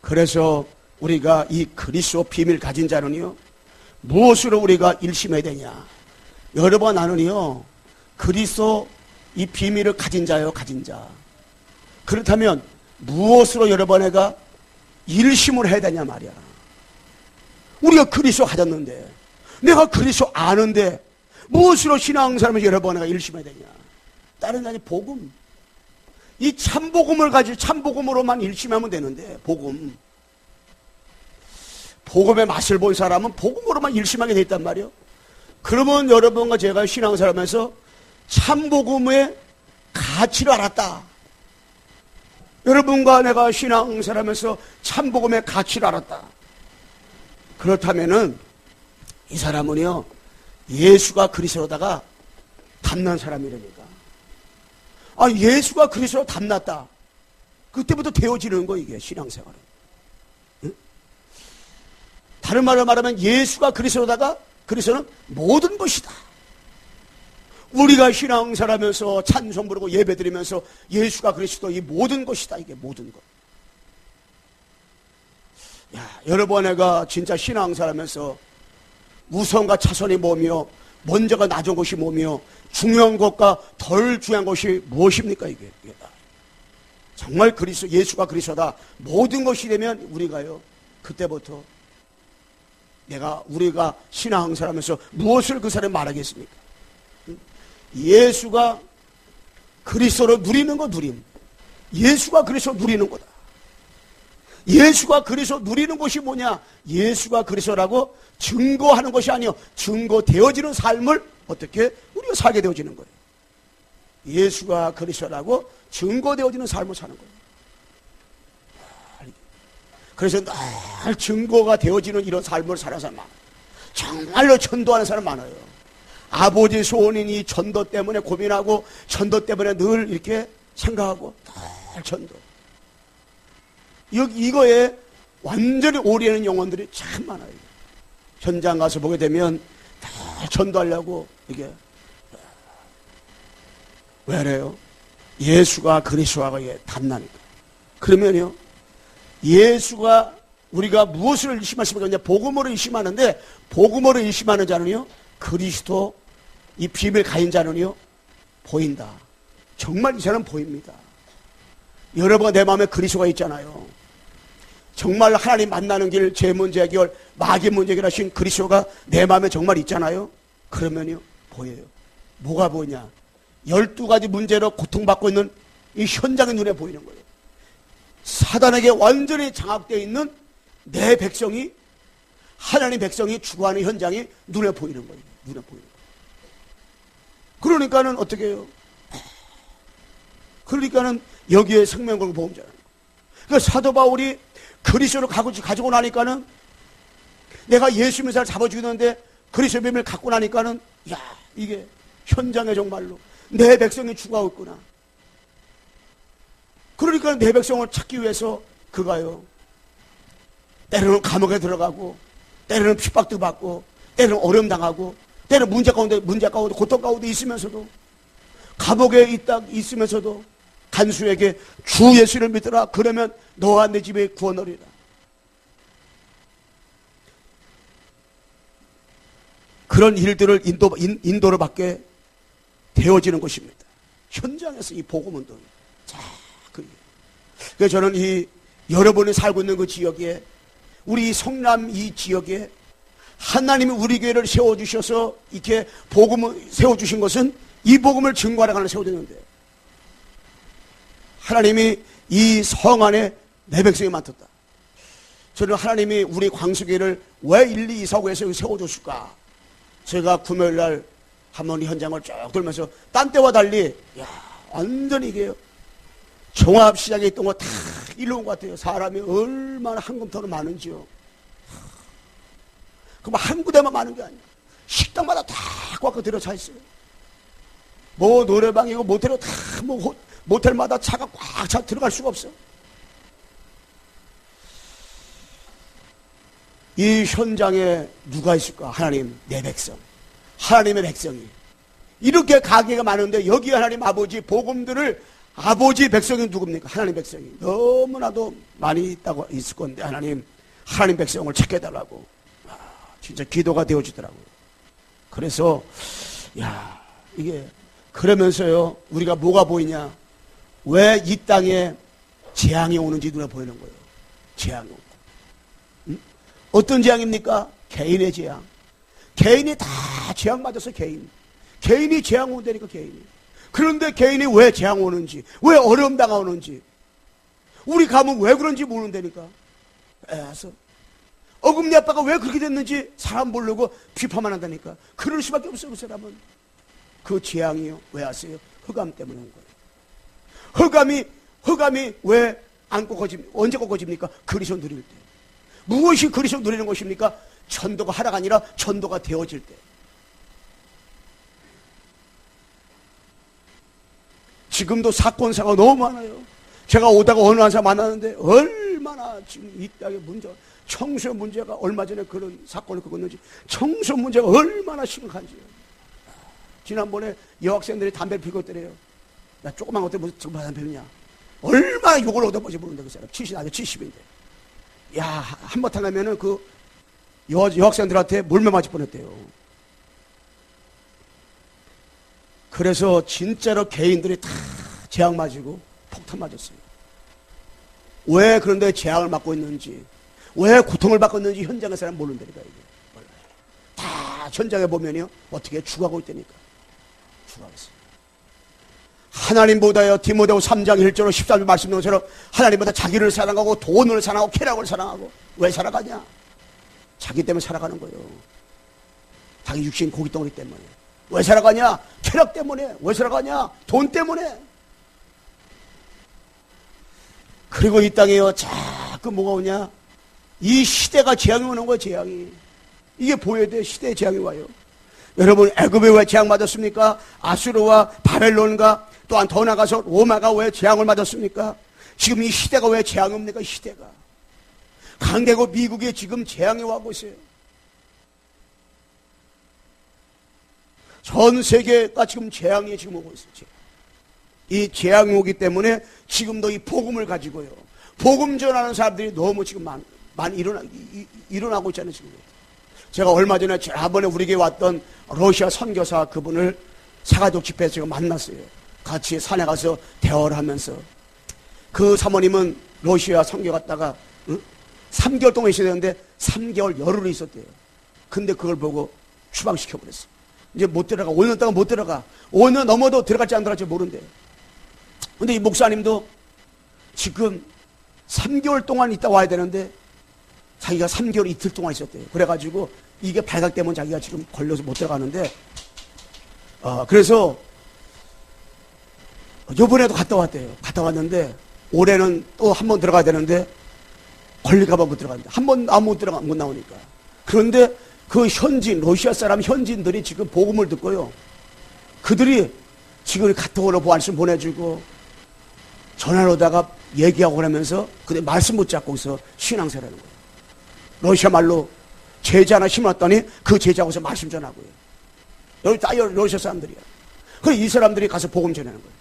그래서 우리가 이 그리스도 비밀 가진 자는요, 무엇으로 우리가 일심해야 되냐? 여러분, 나는요, 그리스도 이 비밀을 가진 자요, 가진 자. 그렇다면 무엇으로 여러분에가 일심을 해야 되냐 말이야. 우리가 그리스도 가졌는데, 내가 그리스도 아는데 무엇으로 신앙생활을 여러 번 내가 일심해야 되냐. 다른 게 아니라 복음. 이 참복음을 가지고 참복음으로만 일심하면 되는데, 복음의 맛을 본 사람은 복음으로만 일심하게 돼 있단 말이에요. 그러면 여러분과 제가 신앙생활하면서 참복음의 가치를 알았다. 여러분과 내가 신앙생활하면서 참복음의 가치를 알았다. 그렇다면은 이 사람은요, 예수가 그리스도로다가 담난 사람이라니까. 아, 예수가 그리스도로 담났다. 그때부터 되어지는 거, 이게 신앙생활은. 응? 다른 말로 말하면 예수가 그리스도로다가 그리스도는 모든 것이다. 우리가 신앙생활하면서 찬송 부르고 예배드리면서 예수가 그리스도 이 모든 것이다. 이게 모든 것. 야, 여러분, 내가 진짜 신앙생활하면서 우선과 차선이 뭐며 먼저가 낮은 것이 뭐며 중요한 것과 덜 중요한 것이 무엇입니까? 이게 정말 그리스도, 예수가 그리스도다. 모든 것이 되면 우리가요, 그때부터 우리가 신앙생활하면서 무엇을 그 사람에 말하겠습니까? 예수가 그리스도로 누리는 거 누림. 예수가 그리스도 누리는 거다. 예수가 그리스도 누리는 것이 뭐냐? 예수가 그리스도라고 증거하는 것이 아니요, 증거되어지는 삶을 어떻게 우리가 살게 되어지는 거예요. 예수가 그리스도라고 증거되어지는 삶을 사는 거예요. 그래서 늘 증거가 되어지는 이런 삶을 사는 사람 많아요. 정말로 전도하는 사람 많아요. 아버지 소원인 이 전도 때문에 고민하고 전도 때문에 늘 이렇게 생각하고 늘 전도. 이거에 완전히 오래하는 영혼들이 참 많아요. 현장 가서 보게 되면 다 전도하려고 이게. 왜 그래요? 예수가 그리스도하고 이게 담나니까. 그러면요, 예수가 우리가 무엇을 일심하십니까? 복음으로 일심하는데, 복음으로 일심하는 자는요, 그리스도 이 비밀 가진 자는요, 보인다. 정말 이 사람 보입니다. 여러분, 내 마음에 그리스도가 있잖아요. 정말 하나님 만나는 길, 죄 문제 해결, 마귀 문제 해결하신 그리스도가 내 마음에 정말 있잖아요. 그러면요, 보여요. 뭐가 보이냐? 12가지 문제로 고통받고 있는 이 현장이 눈에 보이는 거예요. 사단에게 완전히 장악되어 있는 내 백성이, 하나님 백성이 죽어가는 현장이 눈에 보이는 거예요. 눈에 보이는 거예요. 그러니까는 어떻게 해요? 그러니까는 여기에 생명 걸고 보험자라는 거예요. 그러니까 사도 바울이 그리스도를 가지고 나니까는, 내가 예수 믿는 사람을 잡아주는데 그리스도 믿음을 갖고 나니까는, 야, 이게 현장에 정말로 내 백성이 죽어가고 있구나. 그러니까 내 백성을 찾기 위해서 그가요, 때로는 감옥에 들어가고, 때로는 핍박도 받고, 때로는 어려움 당하고, 때로는 문제 가운데 고통 가운데 있으면서도, 감옥에 있으면서도 간수에게 주 예수를 믿으라. 그러면 너와 내 집에 구원 얻으리라. 그런 일들을 인도로 받게 되어지는 것입니다. 현장에서 이 복음은 또. 자, 그래서 저는 여러분이 살고 있는 그 지역에, 우리 성남 이 지역에 하나님이 우리 교회를 세워주셔서 이렇게 복음을 세워주신 것은 이 복음을 증거하러 가는 세워졌는데, 하나님이 이 성 안에 내 백성이 많았다. 저는 하나님이 우리 광수교회를 왜 1, 2, 4구에서 세워줬을까? 제가 금요일날 한번 현장을 쭉 돌면서 딴 때와 달리, 야, 완전히 이게 종합시장에 있던 거 다 일로 온 것 같아요. 사람이 얼마나 한금터로 많은지요. 그럼 한 구대만 많은 게 아니에요. 식당마다 다 꽉 들어차 있어요. 뭐 노래방이고 모텔이고 다 뭐 모텔마다 차가 꽉 차 들어갈 수가 없어. 이 현장에 누가 있을까? 하나님, 내 백성. 하나님의 백성이. 이렇게 가게가 많은데 여기 하나님 아버지 복음들을, 아버지 백성이 누굽니까? 하나님 백성이. 너무나도 많이 있을 건데, 하나님 백성을 찾게 해달라고. 진짜 기도가 되어지더라고요. 그래서, 야, 이게, 그러면서요, 우리가 뭐가 보이냐? 왜 이 땅에 재앙이 오는지 눈에 보이는 거예요. 재앙이 온다. 어떤 재앙입니까? 개인의 재앙. 개인이 다 재앙 맞아서 개인이 재앙 온다니까 개인이. 그런데 개인이 왜 재앙 오는지, 왜 어려움 당하는지, 우리 가문 왜 그런지 모른다니까. 그래서 어금니 아빠가 왜 그렇게 됐는지 사람 모르고 비판만 한다니까. 그럴 수밖에 없어요. 그 사람은. 그 재앙이요. 왜 아세요? 흑암 때문에 온 거예요. 흑암이 왜 안 꺾어집니까? 언제 꺾어집니까? 그리스도 누릴 때. 무엇이 그리스도 누리는 것입니까? 전도가 하라가 아니라 전도가 되어질 때. 지금도 사건 사고가 너무 많아요. 제가 오다가 어느 한 사람 만났는데 얼마나 지금 이 땅에 문제가, 청소 문제가 얼마 전에 그런 사건을 겪었는지, 청소 문제가 얼마나 심각한지요. 지난번에 여학생들이 담배를 피고 있더래요. 나 조그만 것들 무슨 지금 담배 피우냐. 얼마나 욕을 얻어보지 모르는데 그 사람. 70, 아직 70인데. 야, 한바탕 하면은 그 여학생들한테 물매 맞을 뻔했대요. 그래서 진짜로 개인들이 다 재앙 맞고 폭탄 맞았어요. 왜 그런데 재앙을 맞고 있는지, 왜 고통을 받고 있는지 현장의 사람 모른다니까, 이게. 몰라요. 다 현장에 보면요, 어떻게 죽어가고 있다니까. 죽어가고 있어요. 하나님보다요, 디모데후 3장 1절로 14절 말씀 것처럼 하나님보다 자기를 사랑하고 돈을 사랑하고 쾌락을 사랑하고. 왜 살아가냐? 자기 때문에 살아가는 거예요. 자기 육신 고깃덩어리 때문에. 왜 살아가냐? 쾌락 때문에. 왜 살아가냐? 돈 때문에. 그리고 이 땅에요, 자꾸 뭐가 오냐? 이 시대가 재앙이 오는 거예요, 재앙이. 이게 보여야 돼, 시대에 재앙이 와요. 여러분, 애굽이 왜 재앙 맞았습니까? 아수르와 바벨론과 또한 더 나가서 로마가 왜 재앙을 맞았습니까? 지금 이 시대가 왜 재앙이 옵니까? 이 시대가. 강대국 미국에 지금 재앙이 와고 있어요. 전 세계가 지금 재앙이 지금 오고 있어요. 이 재앙이 오기 때문에 지금도 이 복음을 가지고요, 복음 전하는 사람들이 너무 지금 많이 일어나고 있잖아요, 지금. 제가 얼마 전에 지난번에 우리 교회 왔던 러시아 선교사 그분을 사가족 집회에서 제가 만났어요. 같이 산에 가서 대화를 하면서. 그 사모님은 러시아 선교 갔다가 3개월 동안 있어야 되는데 3개월 열흘을 있었대요. 근데 그걸 보고 추방시켜버렸어요. 이제 못 들어가. 5년 동안 못 들어가. 5년 넘어도 들어갈지 안 들어갈지 모른대요. 근데 이 목사님도 지금 3개월 동안 있다 와야 되는데 자기가 3개월 이틀 동안 있었대요. 그래가지고 이게 발각되면 자기가 지금 걸려서 못 들어가는데, 그래서 요번에도 갔다 왔대요. 갔다 왔는데 올해는 또 한 번 들어가야 되는데 걸릴까봐 못 들어간다. 한 번 못 나오니까. 그런데 그 러시아 사람 현지인들이 지금 복음을 듣고요, 그들이 지금 카톡으로 말씀 보내주고 전화로다가 얘기하고 그러면서 근데 말씀 못 잡고 있어 신앙생활하는 거예요. 러시아 말로 제자 하나 심었더니 그 제자하고서 말씀 전하고요. 여기 다 러시아 사람들이야. 그래서 이 사람들이 가서 복음 전하는 거예요.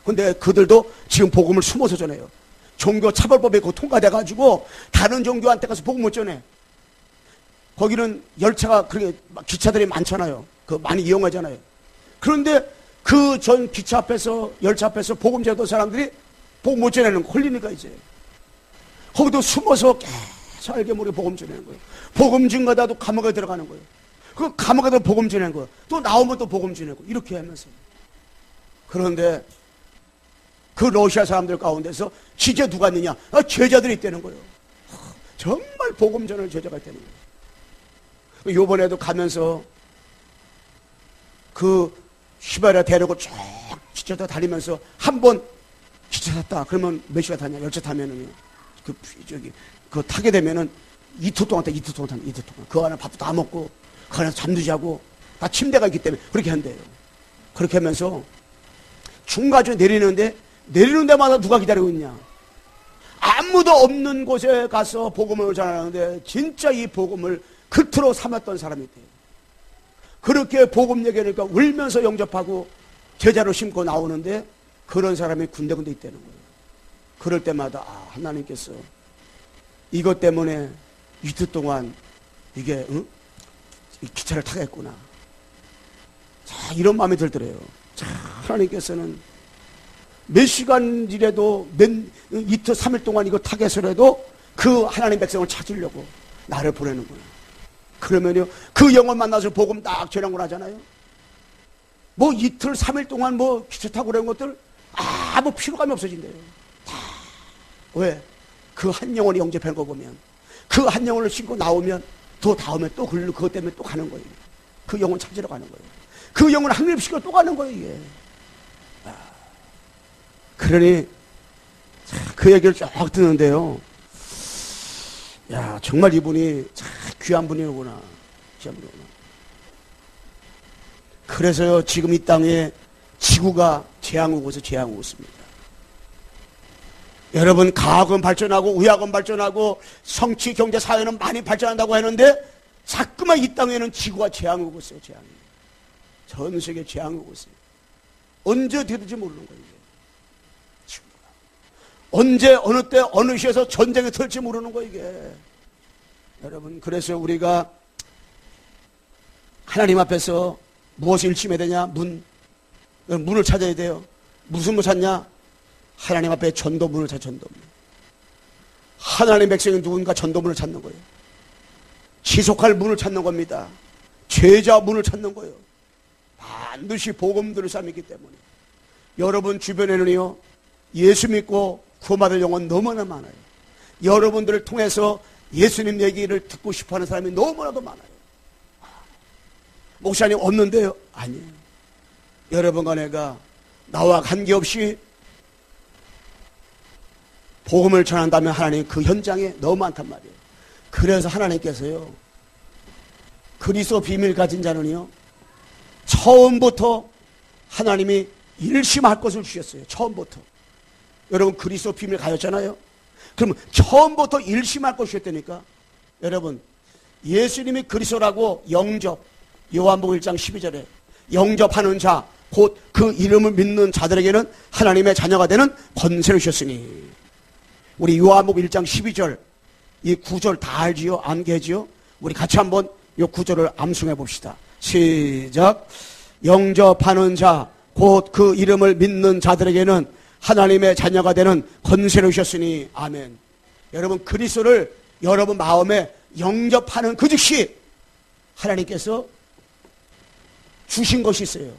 근데 그들도 지금 복음을 숨어서 전해요. 종교 차별법에 그거 통과돼가지고 다른 종교한테 가서 복음 못 전해. 거기는 열차가 그렇게 기차들이 많잖아요. 그 많이 이용하잖아요. 그런데 그 전 기차 앞에서 열차 앞에서 복음 전하던 사람들이 복음 못 전하는 거 홀리니까 이제 거기도 숨어서 계속 알게 모르게 복음 전하는 거예요. 복음 증거다도 감옥에 들어가는 거예요. 그 감옥에 들어 복음 전하는 거예요. 또 나오면 또 복음 전하고 이렇게 하면서. 그런데 그 러시아 사람들 가운데서 진짜 누가 있느냐? 제자들이 있다는 거예요. 정말 복음 전할 제자가 있다는 거예요. 요번에도 가면서 그 시바리아 데리고 쭉 기차 다니면서 한 번 기차 탔다. 그러면 몇 시간 타냐? 열차 타면은요. 그거 타게 되면은 이틀 동안 타면 이틀 동안. 그 안에 밥도 다 먹고, 그 안에서 잠도 자고, 다 침대가 있기 때문에 그렇게 한대요. 그렇게 하면서 중간중에 내리는 데마다 누가 기다리고 있냐? 아무도 없는 곳에 가서 복음을 전하는데 진짜 이 복음을 그토록 삼았던 사람이 있대요. 그렇게 복음 얘기하니까 울면서 영접하고 제자로 심고 나오는데 그런 사람이 군데군데 있다는 거예요. 그럴 때마다 하나님께서 이것 때문에 이틀 동안 이게 기차를 타겠구나. 자, 이런 마음이 들더래요. 자, 하나님께서는 몇 시간이라도 이틀 3일 동안 이거 타겠으라도 그 하나님 백성을 찾으려고 나를 보내는구나. 그러면요, 그 영혼 만나서 복음 딱 전하고 나잖아요. 뭐 이틀, 3일 동안 뭐 기차 타고 그런 것들 아무 피로감이 없어진대요. 다. 왜? 그 한 영혼이 영접한 거 보면, 그 한 영혼을 신고 나오면 또 다음에 또 그것 때문에 또 가는 거예요. 그 영혼 찾으러 가는 거예요. 그 영혼을 확립시켜 또 가는 거예요, 이게. 그러니 그 얘기를 쭉 듣는데요, 야, 정말 이분이 참 귀한 분이구나. 귀한 분이구나. 그래서요, 지금 이 땅에 지구가 재앙 오고 있습니다. 여러분, 과학은 발전하고 의학은 발전하고 성취, 경제, 사회는 많이 발전한다고 하는데 자꾸만 이 땅에는 지구가 재앙 오고 있어요. 재앙이. 전 세계 재앙 오고 있어요. 언제 어떻게 될지 모르는 거예요. 지구가. 언제 어느 때 어느 시에서 전쟁이 터질지 모르는 거예요, 이게. 여러분, 그래서 우리가 하나님 앞에서 무엇을 일침해야 되냐? 문을 찾아야 돼요. 무슨 문 찾냐? 하나님 앞에 전도문을 찾아. 전도문. 하나님 백성이 누군가 전도문을 찾는 거예요. 지속할 문을 찾는 겁니다. 제자 문을 찾는 거예요. 반드시 복음 들을 사람이 있기 때문에. 여러분 주변에는요, 예수 믿고 구원받을 영혼 너무나 많아요. 여러분들을 통해서 예수님 얘기를 듣고 싶어하는 사람이 너무나도 많아요. 목사님 없는데요? 아니에요. 여러분과 내가 나와 관계없이 복음을 전한다면 하나님 그 현장에 너무 많단 말이에요. 그래서 하나님께서요, 그리스도 비밀 가진 자는요, 처음부터 하나님이 일심할 것을 주셨어요. 처음부터. 여러분 그리스도 비밀 가졌잖아요. 그러면 처음부터 일심할 것을 주셨다니까. 여러분, 예수님이 그리스도라고 영접, 요한복음 1장 12절에 영접하는 자, 곧 그 이름을 믿는 자들에게는 하나님의 자녀가 되는 권세를 주셨으니. 우리 요한복음 1장 12절 이 구절 다 알지요? 안 계지요? 우리 같이 한번 이 구절을 암송해 봅시다. 시작. 영접하는 자, 곧 그 이름을 믿는 자들에게는 하나님의 자녀가 되는 권세를 주셨으니. 아멘. 여러분, 그리스도를 여러분 마음에 영접하는 그 즉시 하나님께서 주신 것이 있어요.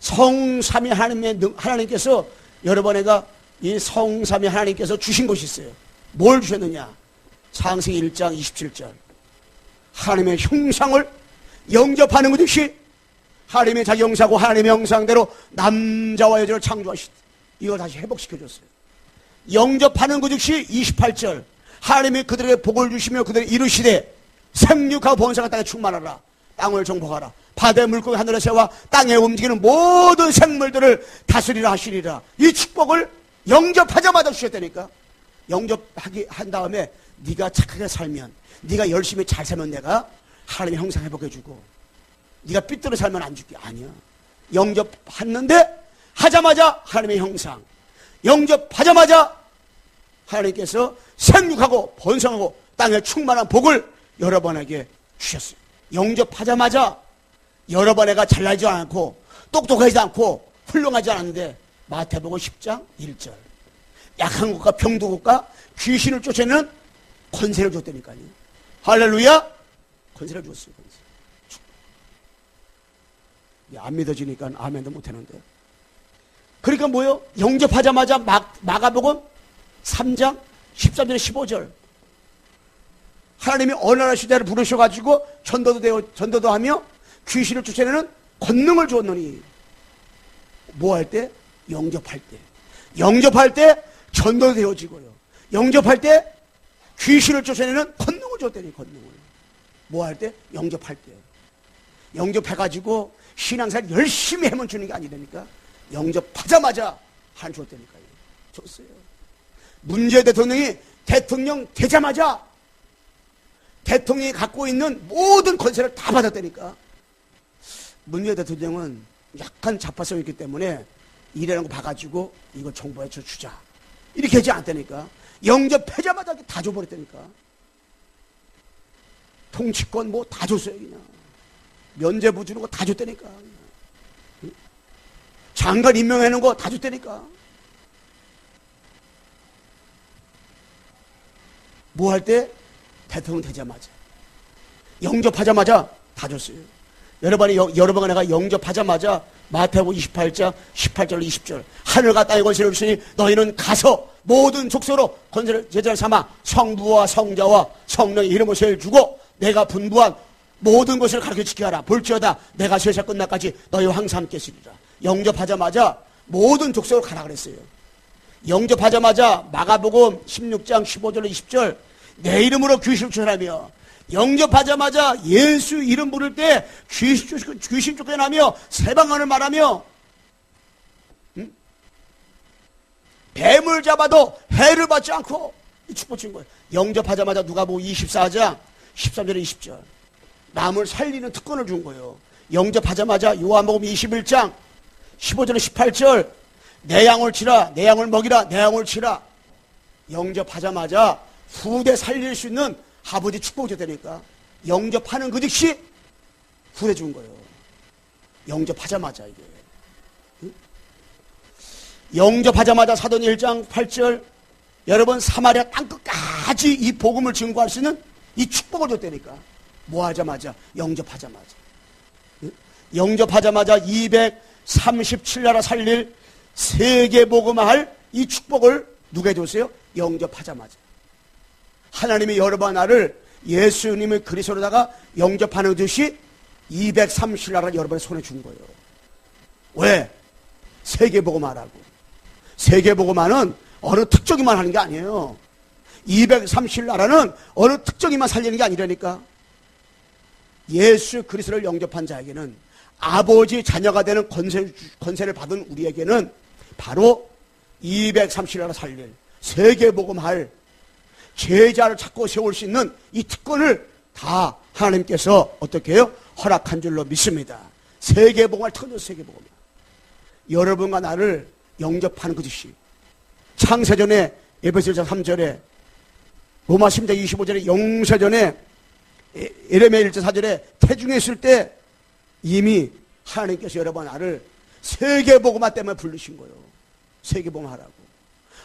성삼위 하나님께서 여러분에게 이 성삼위 하나님께서 주신 것이 있어요. 뭘 주셨느냐? 창세기 1장 27절. 하나님의 형상을 영접하는 것 즉시 하나님의 자기 형상하고 하나님의 형상대로 남자와 여자를 창조하시다. 이걸 다시 회복시켜줬어요. 영접하는 것 즉시 28절. 하나님이 그들에게 복을 주시며 그들을 이루시되 생육하고 번성한 땅에 충만하라. 땅을 정복하라. 바다의 물고기 하늘의 새와 땅에 움직이는 모든 생물들을 다스리라 하시리라. 이 축복을 영접하자마자 주셨다니까. 영접하기 한 다음에 네가 착하게 살면, 네가 열심히 잘 살면 내가 하나님의 형상 회복해주고, 네가 삐뚤어 살면 안 줄게. 아니야. 영접했는데 하자마자 하나님의 형상, 영접하자마자 하나님께서 생육하고 번성하고 땅에 충만한 복을 여러분에게 주셨어요. 영접하자마자 여러분에게 잘나지 않고 똑똑하지 않고 훌륭하지 않은데 마태복음 10장 1절 약한 것과 병든 것과 귀신을 쫓아내는 권세를 줬다니까요. 할렐루야. 권세를 줬어요. 권세. 안 믿어지니까 아멘도 못하는데. 그러니까 뭐요? 영접하자마자 마가복음 3장 13절 15절 하나님이 어느 나라 시대를 부르셔가지고 전도도 하며 귀신을 쫓아내는 권능을 주었느니. 뭐 할 때? 영접할 때. 영접할 때 전도도 되어지고요. 영접할 때 귀신을 쫓아내는 권능을 줬다니. 권능을. 뭐 할 때? 영접할 때. 영접해가지고 신앙생활 열심히 하면 주는 게 아니라니까. 영접하자마자 한 줬다니까요. 줬어요. 문재인 대통령이 대통령 되자마자 대통령이 갖고 있는 모든 권세를 다 받았다니까. 문재인 대통령은 약간 자파성이 있기 때문에 이래는 거 봐가지고 이거 정부에 주자 이렇게 하지 않다니까. 영접하자마자 다 줘버렸다니까. 통치권 뭐 다 줬어요. 그냥 면제부 주는 거 다 줬다니까. 장관 임명하는 거 다 줬다니까. 뭐 할 때? 대통령 되자마자. 영접하자마자 다 줬어요. 여러분과 내가 영접하자마자 마태복음 28장 18절 20절 하늘과 땅의 권세를 주시니 너희는 가서 모든 족속으로 권세를 제자를 삼아 성부와 성자와 성령의 이름으로 세를 주고 내가 분부한 모든 것을 가르쳐 지키게 하라. 볼지어다 내가 세상 끝날까지 너희와 항상 함께 있으리라. 영접하자마자 모든 족속으로 가라 그랬어요. 영접하자마자 마가복음 16장 15절 20절 내 이름으로 귀신을 쫓아내며 영접하자마자 예수 이름 부를 때 귀신 쫓겨나며 새방언을 말하며 뱀을 잡아도 해를 받지 않고 이 축복 준 거예요. 영접하자마자 누가복음 24장 13절 20절 남을 살리는 특권을 준 거예요. 영접하자마자 요한복음 21장 15절 18절 내 양을 치라 내 양을 먹이라 내 양을 치라. 영접하자마자 후대 살릴 수 있는 아버지 축복을 줬다니까. 영접하는 그 즉시 후대 준 거예요. 영접하자마자 이게. 응? 영접하자마자 사도행 1장 8절 여러분 사마리아 땅끝까지 이 복음을 증거할 수 있는 이 축복을 줬다니까. 뭐 하자마자? 영접하자마자. 응? 영접하자마자 237나라 살릴 세계 복음할 이 축복을 누가 줬어요? 영접하자마자. 하나님이 여러분 나를 예수님의 그리스도로다가 영접하는 듯이 230나라를 여러분의 손에 준 거예요. 왜? 세계복음하라고. 세계복음하는 어느 특정이만 하는 게 아니에요. 230나라는 어느 특정이만 살리는 게 아니라니까. 예수 그리스도를 영접한 자에게는 아버지 자녀가 되는 권세를 받은 우리에게는 바로 230나라 살릴 세계복음할 제자를 찾고 세울 수 있는 이 특권을 다 하나님께서 어떻게 해요? 허락한 줄로 믿습니다. 세계복음할 특권을 세계복음. 여러분과 나를 영접하는 그것이 창세전에 에베소서 3절에 로마 10장 25절에 영세전에 예레미야 1장 4절에 태중에 있을 때 이미 하나님께서 여러분 나를 세계복음화 때문에 부르신 거예요. 세계복음하라고.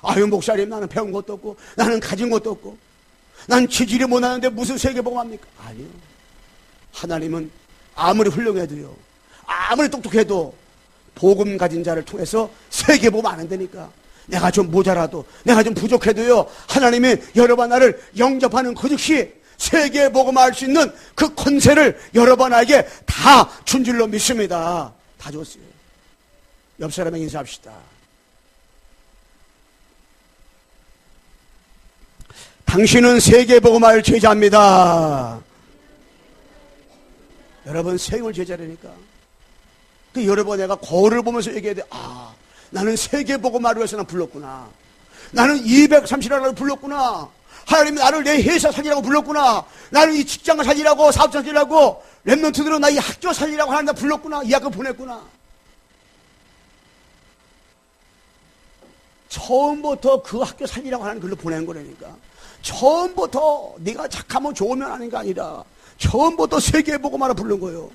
아유 목사님 나는 배운 것도 없고 나는 가진 것도 없고 난 지질이 못하는데 무슨 세계복음합니까? 아니요. 하나님은 아무리 훌륭해도요 아무리 똑똑해도 복음 가진 자를 통해서 세계복음 안 한다니까. 내가 좀 모자라도 내가 좀 부족해도요 하나님이 여러분 나를 영접하는 그 즉시 세계복음할 수 있는 그 권세를 여러분 나에게 다 준 줄로 믿습니다. 다 줬어요. 옆 사람에게 인사합시다. 당신은 세계복음할 제자입니다. 여러분 세계를 제자라니까. 그 여러분 내가 거울을 보면서 얘기해야 돼. 아 나는 세계복음하러 해서 난 불렀구나. 나는 230나라를 불렀구나. 하나님이 나를 내 회사 살리라고 불렀구나. 나는 이 직장을 살리라고 사업장 살리라고 랩런트들은 나 이 학교 살리라고 하나님 나 불렀구나. 이 학교 보냈구나. 처음부터 그 학교 살리라고 하나님 글로 보낸 거라니까. 처음부터 네가 착하면 좋으면 하는 게 아니라 처음부터 세계복음하라 부른 거예요.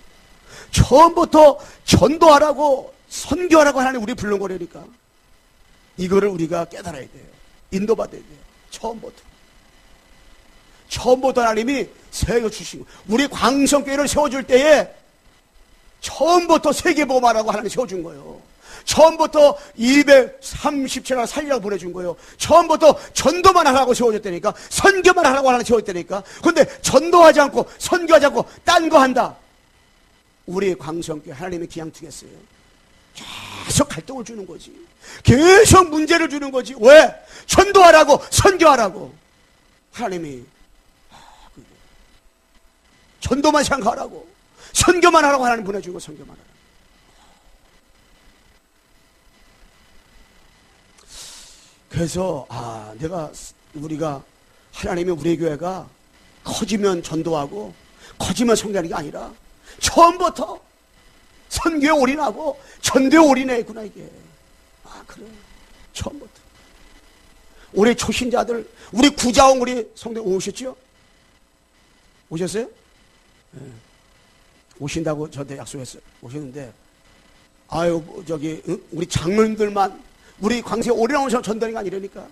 처음부터 전도하라고 선교하라고 하나님 우리 부른 거라니까. 이거를 우리가 깨달아야 돼요. 인도받아야 돼요. 처음부터 하나님이 세계 주신 거예요. 우리 광성교회를 세워줄 때에 처음부터 세계복음하라고 하나님 세워준 거예요. 처음부터 237나라 살리라고 보내준 거예요. 처음부터 전도만 하라고 세워줬다니까. 선교만 하라고 하나님 세워줬다니까. 그런데 전도하지 않고 선교하지 않고 딴 거 한다. 우리 광성교회 하나님이 그냥 두겠어요. 계속 갈등을 주는 거지. 계속 문제를 주는 거지. 왜? 전도하라고 선교하라고 하나님이 전도만 생각하라고 선교만 하라고 하나님 보내주고 선교만 하라고. 그래서 우리가 하나님이 우리 교회가 커지면 전도하고 커지면 선교하는 게 아니라 처음부터 선교에 올인하고 전도에 올인했구나 이게. 그래. 처음부터. 우리 초신자들, 우리 구자원 우리 성도 오셨죠? 오셨어요? 네. 오신다고 저한테 약속했어요. 오셨는데 우리 장로님들만 우리 광주에 오래 나오셔서 전도하는 게 아니라니까.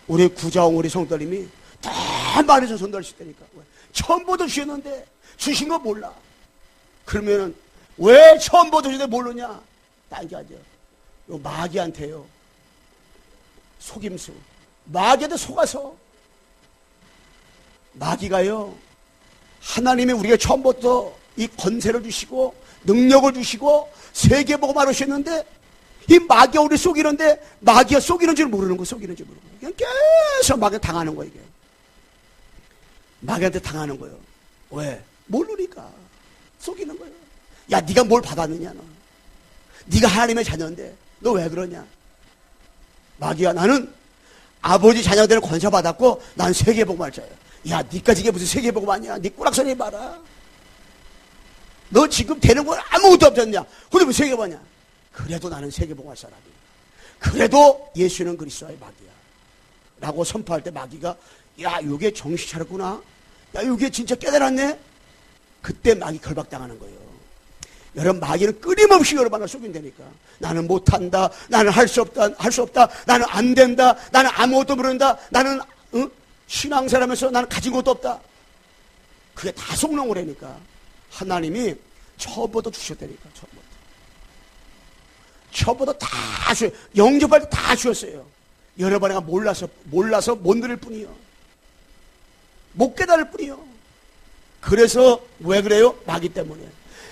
우리 구자원 우리 성도님이 다 말해서 전달할 수 있다니까. 처음부터 주셨는데 주신 거 몰라. 그러면은 왜 처음부터 주셨는데 모르냐? 딴게하죠. 요 마귀한테요. 속임수. 마귀한테 속아서. 마귀가요. 하나님이 우리가 처음부터 이 권세를 주시고 능력을 주시고 세계복음을 하셨는데 이 마귀가 우리 속이는데 마귀가 속이는 줄 모르는 거, 속이는 줄 모르고 그냥 계속 마귀한테 당하는 거예요. 이게 마귀한테 당하는 거예요. 왜? 모르니까 속이는 거예요. 야, 네가 뭘 받았느냐 너. 네가 하나님의 자녀인데 너 왜 그러냐? 마귀야, 나는 아버지 자녀가 되는 권세 받았고 난 세계복음할자야. 야, 니까지 이게 무슨 세계복음 아니야? 니 꾸락소리 봐라. 너 지금 되는 건 아무것도 없었냐? 근데 왜 세계복음이냐? 그래도 나는 세계복음할 사람이야. 그래도 예수는 그리스도의 마귀야 라고 선포할 때 마귀가 야, 요게 정신 차렸구나. 야, 요게 진짜 깨달았네. 그때 마귀 결박당하는 거예요. 여러분, 마귀는 끊임없이 여러분을 속인다니까. 나는 못한다. 나는 할 수 없다. 할 수 없다. 나는 안 된다. 나는 아무것도 모른다. 나는 신앙생활하면서 나는 가진 것도 없다. 그게 다 속는 거라니까. 하나님이 처음부터 주셨다니까. 처음부터 다 주셨어요. 영접할 때 다 주셨어요. 여러분가 몰라서 못 누릴 뿐이요. 못 깨달을 뿐이요. 그래서 왜 그래요? 마귀 때문에.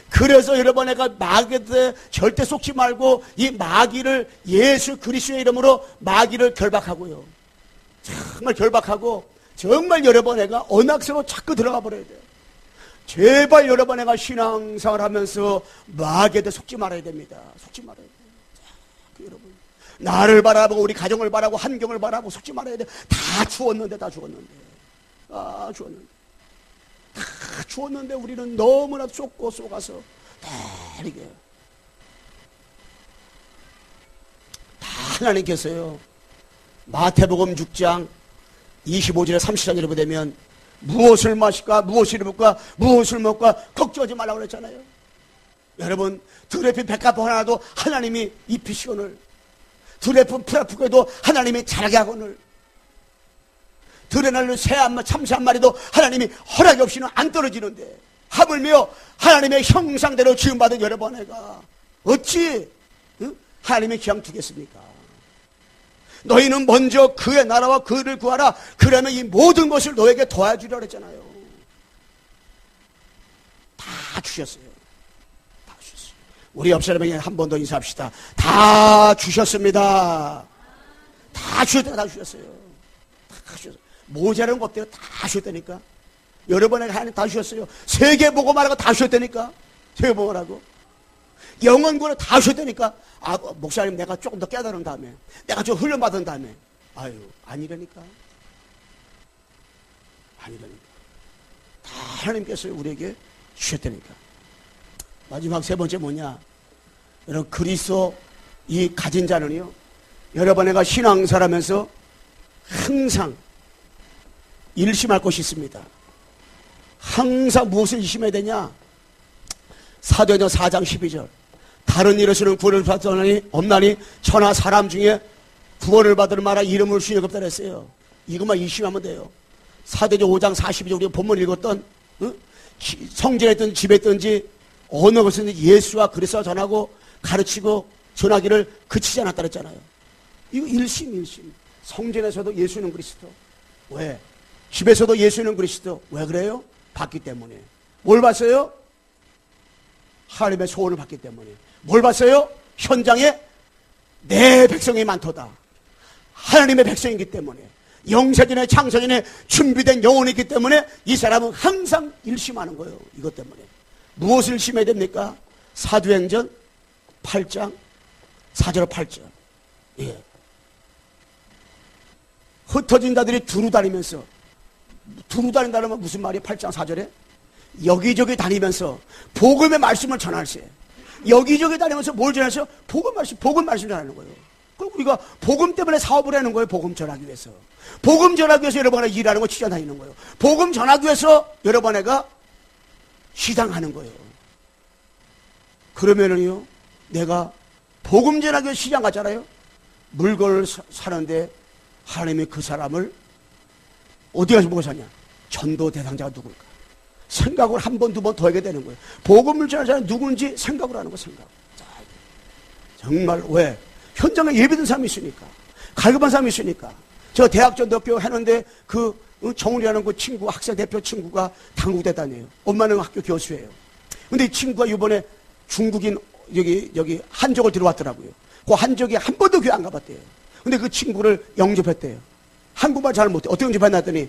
그래서 여러분가 마귀한테 절대 속지 말고 이 마귀를 예수 그리스도의 이름으로 마귀를 결박하고요. 정말 결박하고 정말 여러분가 언약서로 자꾸 들어가 버려야 돼요. 제발 여러분가 신앙생활 하면서 마귀한테 속지 말아야 됩니다. 속지 말아야 돼요. 여러분, 나를 바라보고 우리 가정을 바라보고 환경을 바라보고 속지 말아야 돼요. 다 주었는데 다 죽었는데 우리는 너무나 쏟고 쏟아서 다 이게 다 하나님께서요. 마태복음 6장 25절에 30절에 보면 무엇을 마실까 무엇을 입을까 무엇을 먹을까 걱정하지 말라고 그랬잖아요. 여러분, 드레핀 백합 하나도 하나님이 입히시거늘, 드레핀 프라프에도 하나님이 자라게 하거늘, 드레날로 새 한 마리, 참새 한 마리도 하나님이 허락이 없이는 안 떨어지는데 하물며 하나님의 형상대로 지음받은 여러분애가 어찌 하나님의 기왕 두겠습니까? 너희는 먼저 그의 나라와 그를 구하라. 그러면 이 모든 것을 너에게 도와주려 그랬잖아요. 다 주셨어요. 다 주셨어요. 우리 옆 사람에게 한 번 더 인사합시다. 다 주셨습니다. 다 주셨다. 다 주셨어요. 다 주셨어요. 모자라는 거 없대요. 다 주셨다니까. 여러분에게 하나님 다 주셨어요. 세계복음하라고 다 주셨다니까. 세계복음하라고. 영원구를 다 주셨다니까. 아, 목사님, 내가 조금 더 깨달은 다음에, 내가 좀 훈련받은 다음에. 아유, 아니라니까. 아니라니까. 다 하나님께서 우리에게 주셨다니까. 마지막 세 번째 뭐냐? 여러분, 그리스도 이 가진 자는요, 여러분에게 신앙사라면서 항상 일심할 것이 있습니다. 항상 무엇을 일심해야 되냐? 사도행전 4장 12절. 다른 일에서는 구원을 받으니 없나니 천하 사람 중에 구원을 받을 만한 이름을 주시니 없다 그랬어요. 이것만 일심하면 돼요. 사도행전 5장 42절 우리가 본문 읽었던 성전에 있든 집에 있든지 어느 곳에든지 예수와 그리스도와 전하고 가르치고 전하기를 그치지 않았다 그랬잖아요. 이거 일심. 성전에서도 예수는 그리스도. 왜? 집에서도 예수는 그리스도. 왜 그래요? 봤기 때문에. 뭘 봤어요? 하나님의 소원을 받기 때문에. 뭘 봤어요? 현장에 내 백성이 많도다. 하나님의 백성이기 때문에. 영세전에 창세전에 준비된 영혼이 있기 때문에 이 사람은 항상 일심하는 거예요. 이것 때문에. 무엇을 일심해야 됩니까? 사도행전 8장 4절 8절. 예. 흩어진 자들이 두루 다니면서, 두루 다닌다는 건 무슨 말이에요? 8장 4절에 여기저기 다니면서 복음의 말씀을 전할세. 여기저기 다니면서 뭘 전하세요? 복음 말씀 전하는 거예요. 그럼 우리가 복음 때문에 사업을 하는 거예요. 복음 전하기 위해서. 복음 전하기 위해서 여러분이 일하는 거 취재 다니는 거예요. 복음 전하기 위해서 여러분애가 시장하는 거예요. 그러면은요, 내가 복음 전하기 위해서 시장 갔잖아요. 물건을 사는데 하나님이 그 사람을 어디 가서 보고 사냐? 전도 대상자가 누굴까? 생각을 한 번, 두 번 더 하게 되는 거예요. 복음을 전하는 사람이 누군지 생각을 하는 거, 생각. 정말, 왜? 현장에 예배든 사람이 있으니까. 갈급한 사람이 있으니까. 저 대학 전도학교 하는데 정훈이라는 그 친구, 학생 대표 친구가 당국대 다녀요. 엄마는 학교 교수예요. 근데 이 친구가 이번에 중국인, 여기 한족을 들어왔더라고요. 그 한족이 한 번도 교회 안 가봤대요. 근데 그 친구를 영접했대요. 한국말 잘 못해. 어떻게 영접했나 했더니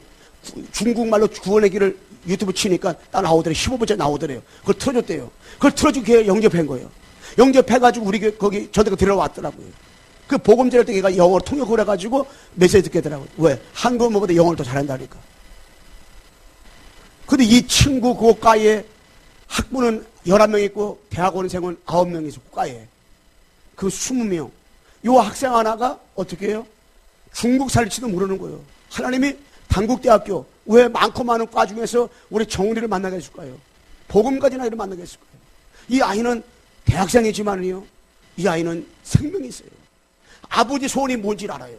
중국말로 구원의 길을 유튜브 치니까 딱 나오더래요. 15분째 나오더래요. 그걸 틀어줬대요. 그걸 틀어주고 걔 영접한 거예요. 영접해가지고 우리 거기 전대가 들어왔더라고요. 그 복음제를 때 걔가 영어로 통역을 해가지고 메시지 듣게 되더라고요. 왜? 한국어보다 영어를 더 잘한다니까. 근데 이 친구 그 과에 학부는 11명 있고 대학원생은 9명 있어. 과에. 그 20명. 요 학생 하나가 어떻게 해요? 중국 살지도 모르는 거예요. 하나님이 단국대학교 왜 많고 많은 과 중에서 우리 정훈이를 만나게 해줄까요? 복음가진 아이를 만나게 해줄까요? 이 아이는 대학생이지만요, 이 아이는 생명이 있어요. 아버지 소원이 뭔지 알아요.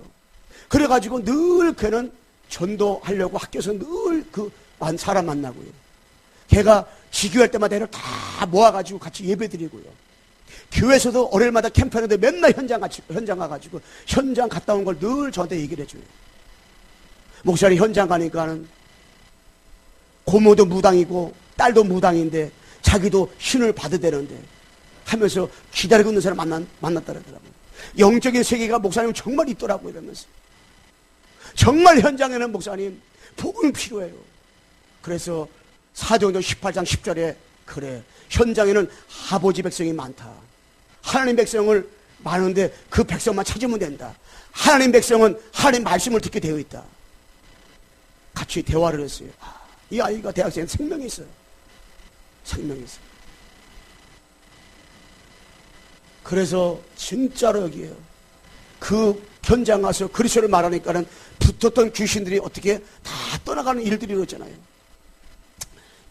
그래가지고 늘 걔는 전도하려고 학교에서 늘 그 사람 만나고요. 걔가 지교할 때마다 애를 다 모아가지고 같이 예배드리고요. 교회에서도 월요일마다 캠프하는데 맨날 현장 가가지고 현장 갔다 온 걸 늘 저한테 얘기를 해줘요. 목사님 현장 가니까는 고모도 무당이고 딸도 무당인데 자기도 신을 받으되는데 하면서 기다리고 있는 사람 만났다더라고요. 영적인 세계가 목사님 정말 있더라고요. 이러면서 정말 현장에는 목사님 복음이 필요해요. 그래서 사도행전 18장 10절에 그래 현장에는 아버지 백성이 많다. 하나님 백성을 많은데 그 백성만 찾으면 된다. 하나님 백성은 하나님 말씀을 듣게 되어 있다. 같이 대화를 했어요. 이 아이가 대학생 생명이 있어요. 생명이 있어요. 그래서 진짜로 여기에요. 그 현장 가서 그리스도를 말하니까는 붙었던 귀신들이 어떻게 다 떠나가는 일들이 이러잖아요.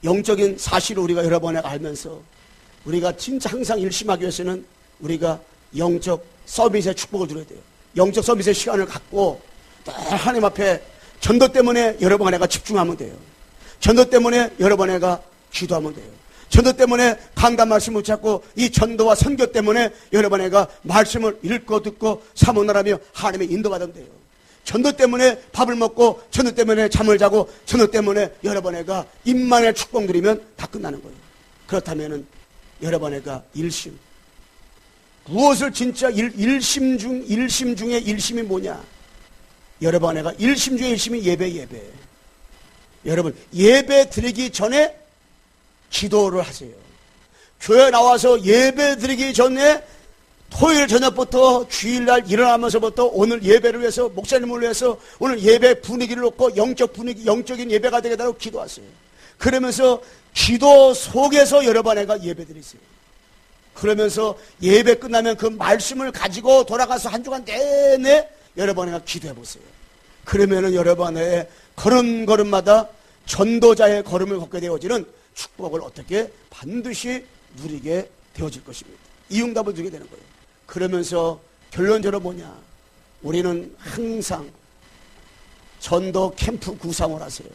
영적인 사실을 우리가 여러 번 알면서 우리가 진짜 항상 일심하기 위해서는 우리가 영적 서비스의 축복을 누려야 돼요. 영적 서비스의 시간을 갖고 하나님 앞에 전도 때문에 여러 번 내가 집중하면 돼요. 전도 때문에 여러 번 내가 기도하면 돼요. 전도 때문에 강단 말씀을 찾고 이 전도와 선교 때문에 여러 번 내가 말씀을 읽고 듣고 사모나라며 하나님의 인도받으면 돼요. 전도 때문에 밥을 먹고 전도 때문에 잠을 자고 전도 때문에 여러 번 내가 임만의 축복 누리면 다 끝나는 거예요. 그렇다면은 여러 번 내가 일심. 무엇을 진짜 일심 중에 일심이 뭐냐? 여러 번 내가 일심 중에 일심이 예배. 여러분 예배 드리기 전에 기도를 하세요. 교회 나와서 예배 드리기 전에 토요일 저녁부터 주일날 일어나면서부터 오늘 예배를 위해서 목사님을 위해서 오늘 예배 분위기를 놓고 영적인 예배가 되게 달라고 기도하세요. 그러면서 기도 속에서 여러 번 내가 예배 드리세요. 그러면서 예배 끝나면 그 말씀을 가지고 돌아가서 한 주간 내내 여러 번 내가 기도해 보세요. 그러면은 여러 번의 걸음마다 전도자의 걸음을 걷게 되어지는 축복을 어떻게 반드시 누리게 되어질 것입니다. 이 응답을 주게 되는 거예요. 그러면서 결론적으로 뭐냐? 우리는 항상 전도 캠프 구상을 하세요.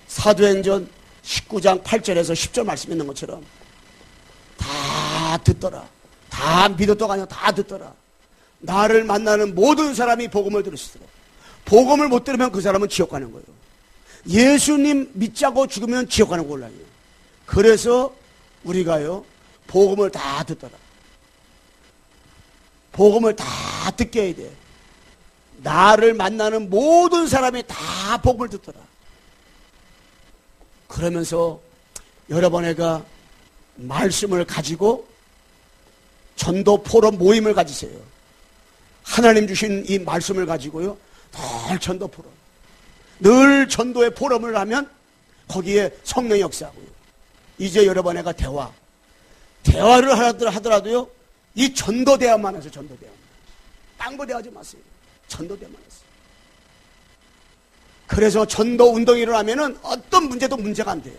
사도행전 19장 8절에서 10절 말씀 있는 것처럼 다 듣더라. 다 믿었다가 아니라 다 듣더라. 나를 만나는 모든 사람이 복음을 들으시더라. 복음을 못 들으면 그 사람은 지옥 가는 거예요. 예수님 믿자고 죽으면 지옥 가는 걸로 알아요. 그래서 우리가요 복음을 다 듣더라. 복음을 다 듣게 해야 돼. 나를 만나는 모든 사람이 다 복음을 듣더라. 그러면서 여러 번 애가 말씀을 가지고 전도 포럼 모임을 가지세요. 하나님 주신 이 말씀을 가지고요 늘 전도 포럼, 늘 전도의 포럼을 하면 거기에 성령 역사하고요. 이제 여러 번 애가 대화를 하더라도요 이 전도 대화만 하세요. 전도 대화. 딴 거 대화하지 마세요. 전도 대화만 하세요. 그래서 전도 운동이 일어나면은 어떤 문제도 문제가 안 돼요.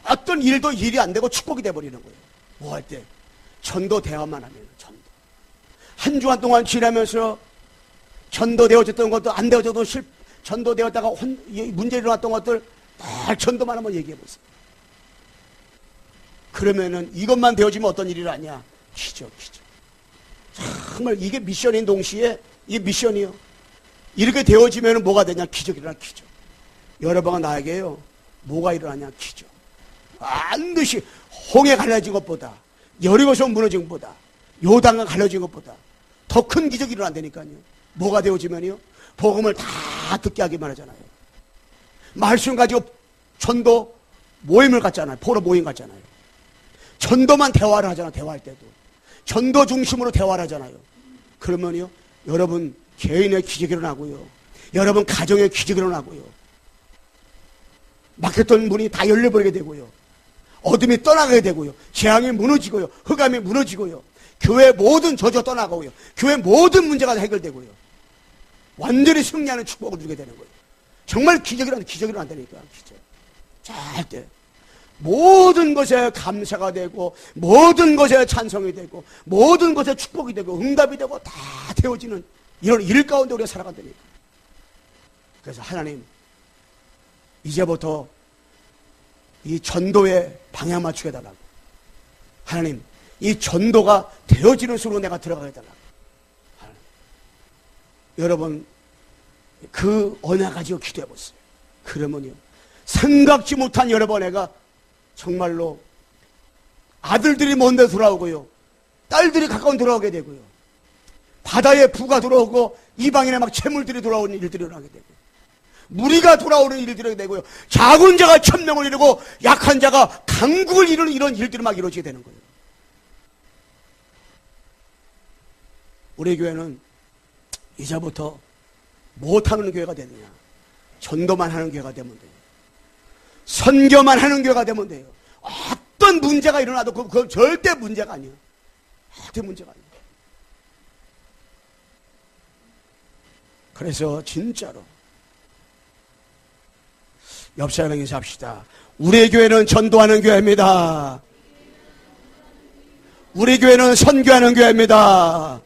어떤 일도 일이 안 되고 축복이 돼버리는 거예요. 뭐 할 때? 전도 대화만 하면 전도. 한 주간 동안 지나면서 전도 되어졌던 것도 안 되어져도 전도되었다가 문제 일어났던 것들 다 전도만 한번 얘기해 보세요. 그러면은 이것만 되어지면 어떤 일이 일어나냐? 기적. 정말 이게 미션인 동시에 이게 미션이요. 이렇게 되어지면 뭐가 되냐? 기적이 일어나. 기적. 여러분과 나에게요, 뭐가 일어나냐? 기적. 반드시 홍해 갈라진 것보다, 여리고서 무너진 것보다, 요단강 갈라진 것보다 더 큰 기적이 일어난다니까요. 뭐가 되어지면요, 복음을 다 듣게 하기만 하잖아요. 말씀 가지고 전도 모임을 갖잖아요. 포로 모임 갖잖아요. 전도만 대화를 하잖아요. 대화할 때도 전도 중심으로 대화를 하잖아요. 그러면요, 여러분 개인의 기적이 일어나고요, 여러분 가정의 기적이 일어나고요, 막혔던 문이 다 열려버리게 되고요, 어둠이 떠나게 되고요, 재앙이 무너지고요, 흑암이 무너지고요, 교회 모든 저주 떠나가고요, 교회 모든 문제가 해결되고요, 완전히 승리하는 축복을 주게 되는 거예요. 정말 기적이 일어난다니까. 기적. 자, 할 때 모든 것에 감사가 되고, 모든 것에 찬성이 되고, 모든 것에 축복이 되고, 응답이 되고, 다 되어지는 이런 일 가운데 우리가 살아간다니까. 그래서 하나님, 이제부터 이 전도에 방향 맞추게 해달라고. 하나님, 이 전도가 되어지는 수로 내가 들어가게 해달라고. 여러분, 그 언약 가지고 기도해 보세요. 그러면요, 생각지 못한 여러분, 애가 정말로 아들들이 먼데 돌아오고요, 딸들이 가까운 돌아오게 되고요, 바다에 부가 들어오고 이방인의 막 재물들이 돌아오는 일들이 일어나게 되고요, 무리가 돌아오는 일들이 되고요, 작은 자가 천명을 이루고 약한 자가 강국을 이루는 이런 일들이 막 이루어지게 되는 거예요. 우리 교회는 이제부터 못하는 교회가 되느냐? 전도만 하는 교회가 되면 돼요. 선교만 하는 교회가 되면 돼요. 어떤 문제가 일어나도 그건 절대 문제가 아니에요. 절대 문제가 아니에요. 그래서 진짜로 옆 사람에게 인사합시다. 우리 교회는 전도하는 교회입니다. 우리 교회는 선교하는 교회입니다.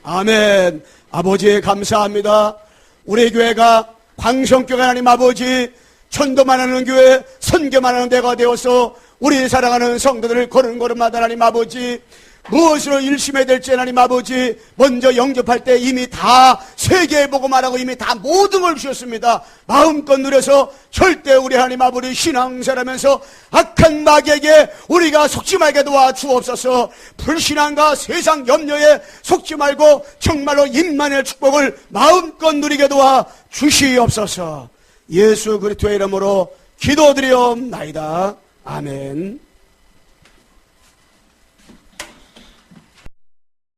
아멘. 아버지 감사합니다. 우리 교회가 광성교회 하나님 아버지, 전도만 하는 교회, 선교만 하는 데가 되어서 우리 사랑하는 성도들을 걸음걸음마다 하나님 아버지, 무엇으로 일심해야 될지 하나님 아버지, 먼저 영접할 때 이미 다 세계에 보고 말하고 이미 다 모든 걸 주셨습니다. 마음껏 누려서 절대 우리 하나님 아버지 신앙생활하면서 악한 마귀에게 우리가 속지 말게 도와주옵소서. 불신앙과 세상 염려에 속지 말고 정말로 임만의 축복을 마음껏 누리게 도와주시옵소서. 예수 그리스도의 이름으로 기도드리옵나이다. 아멘.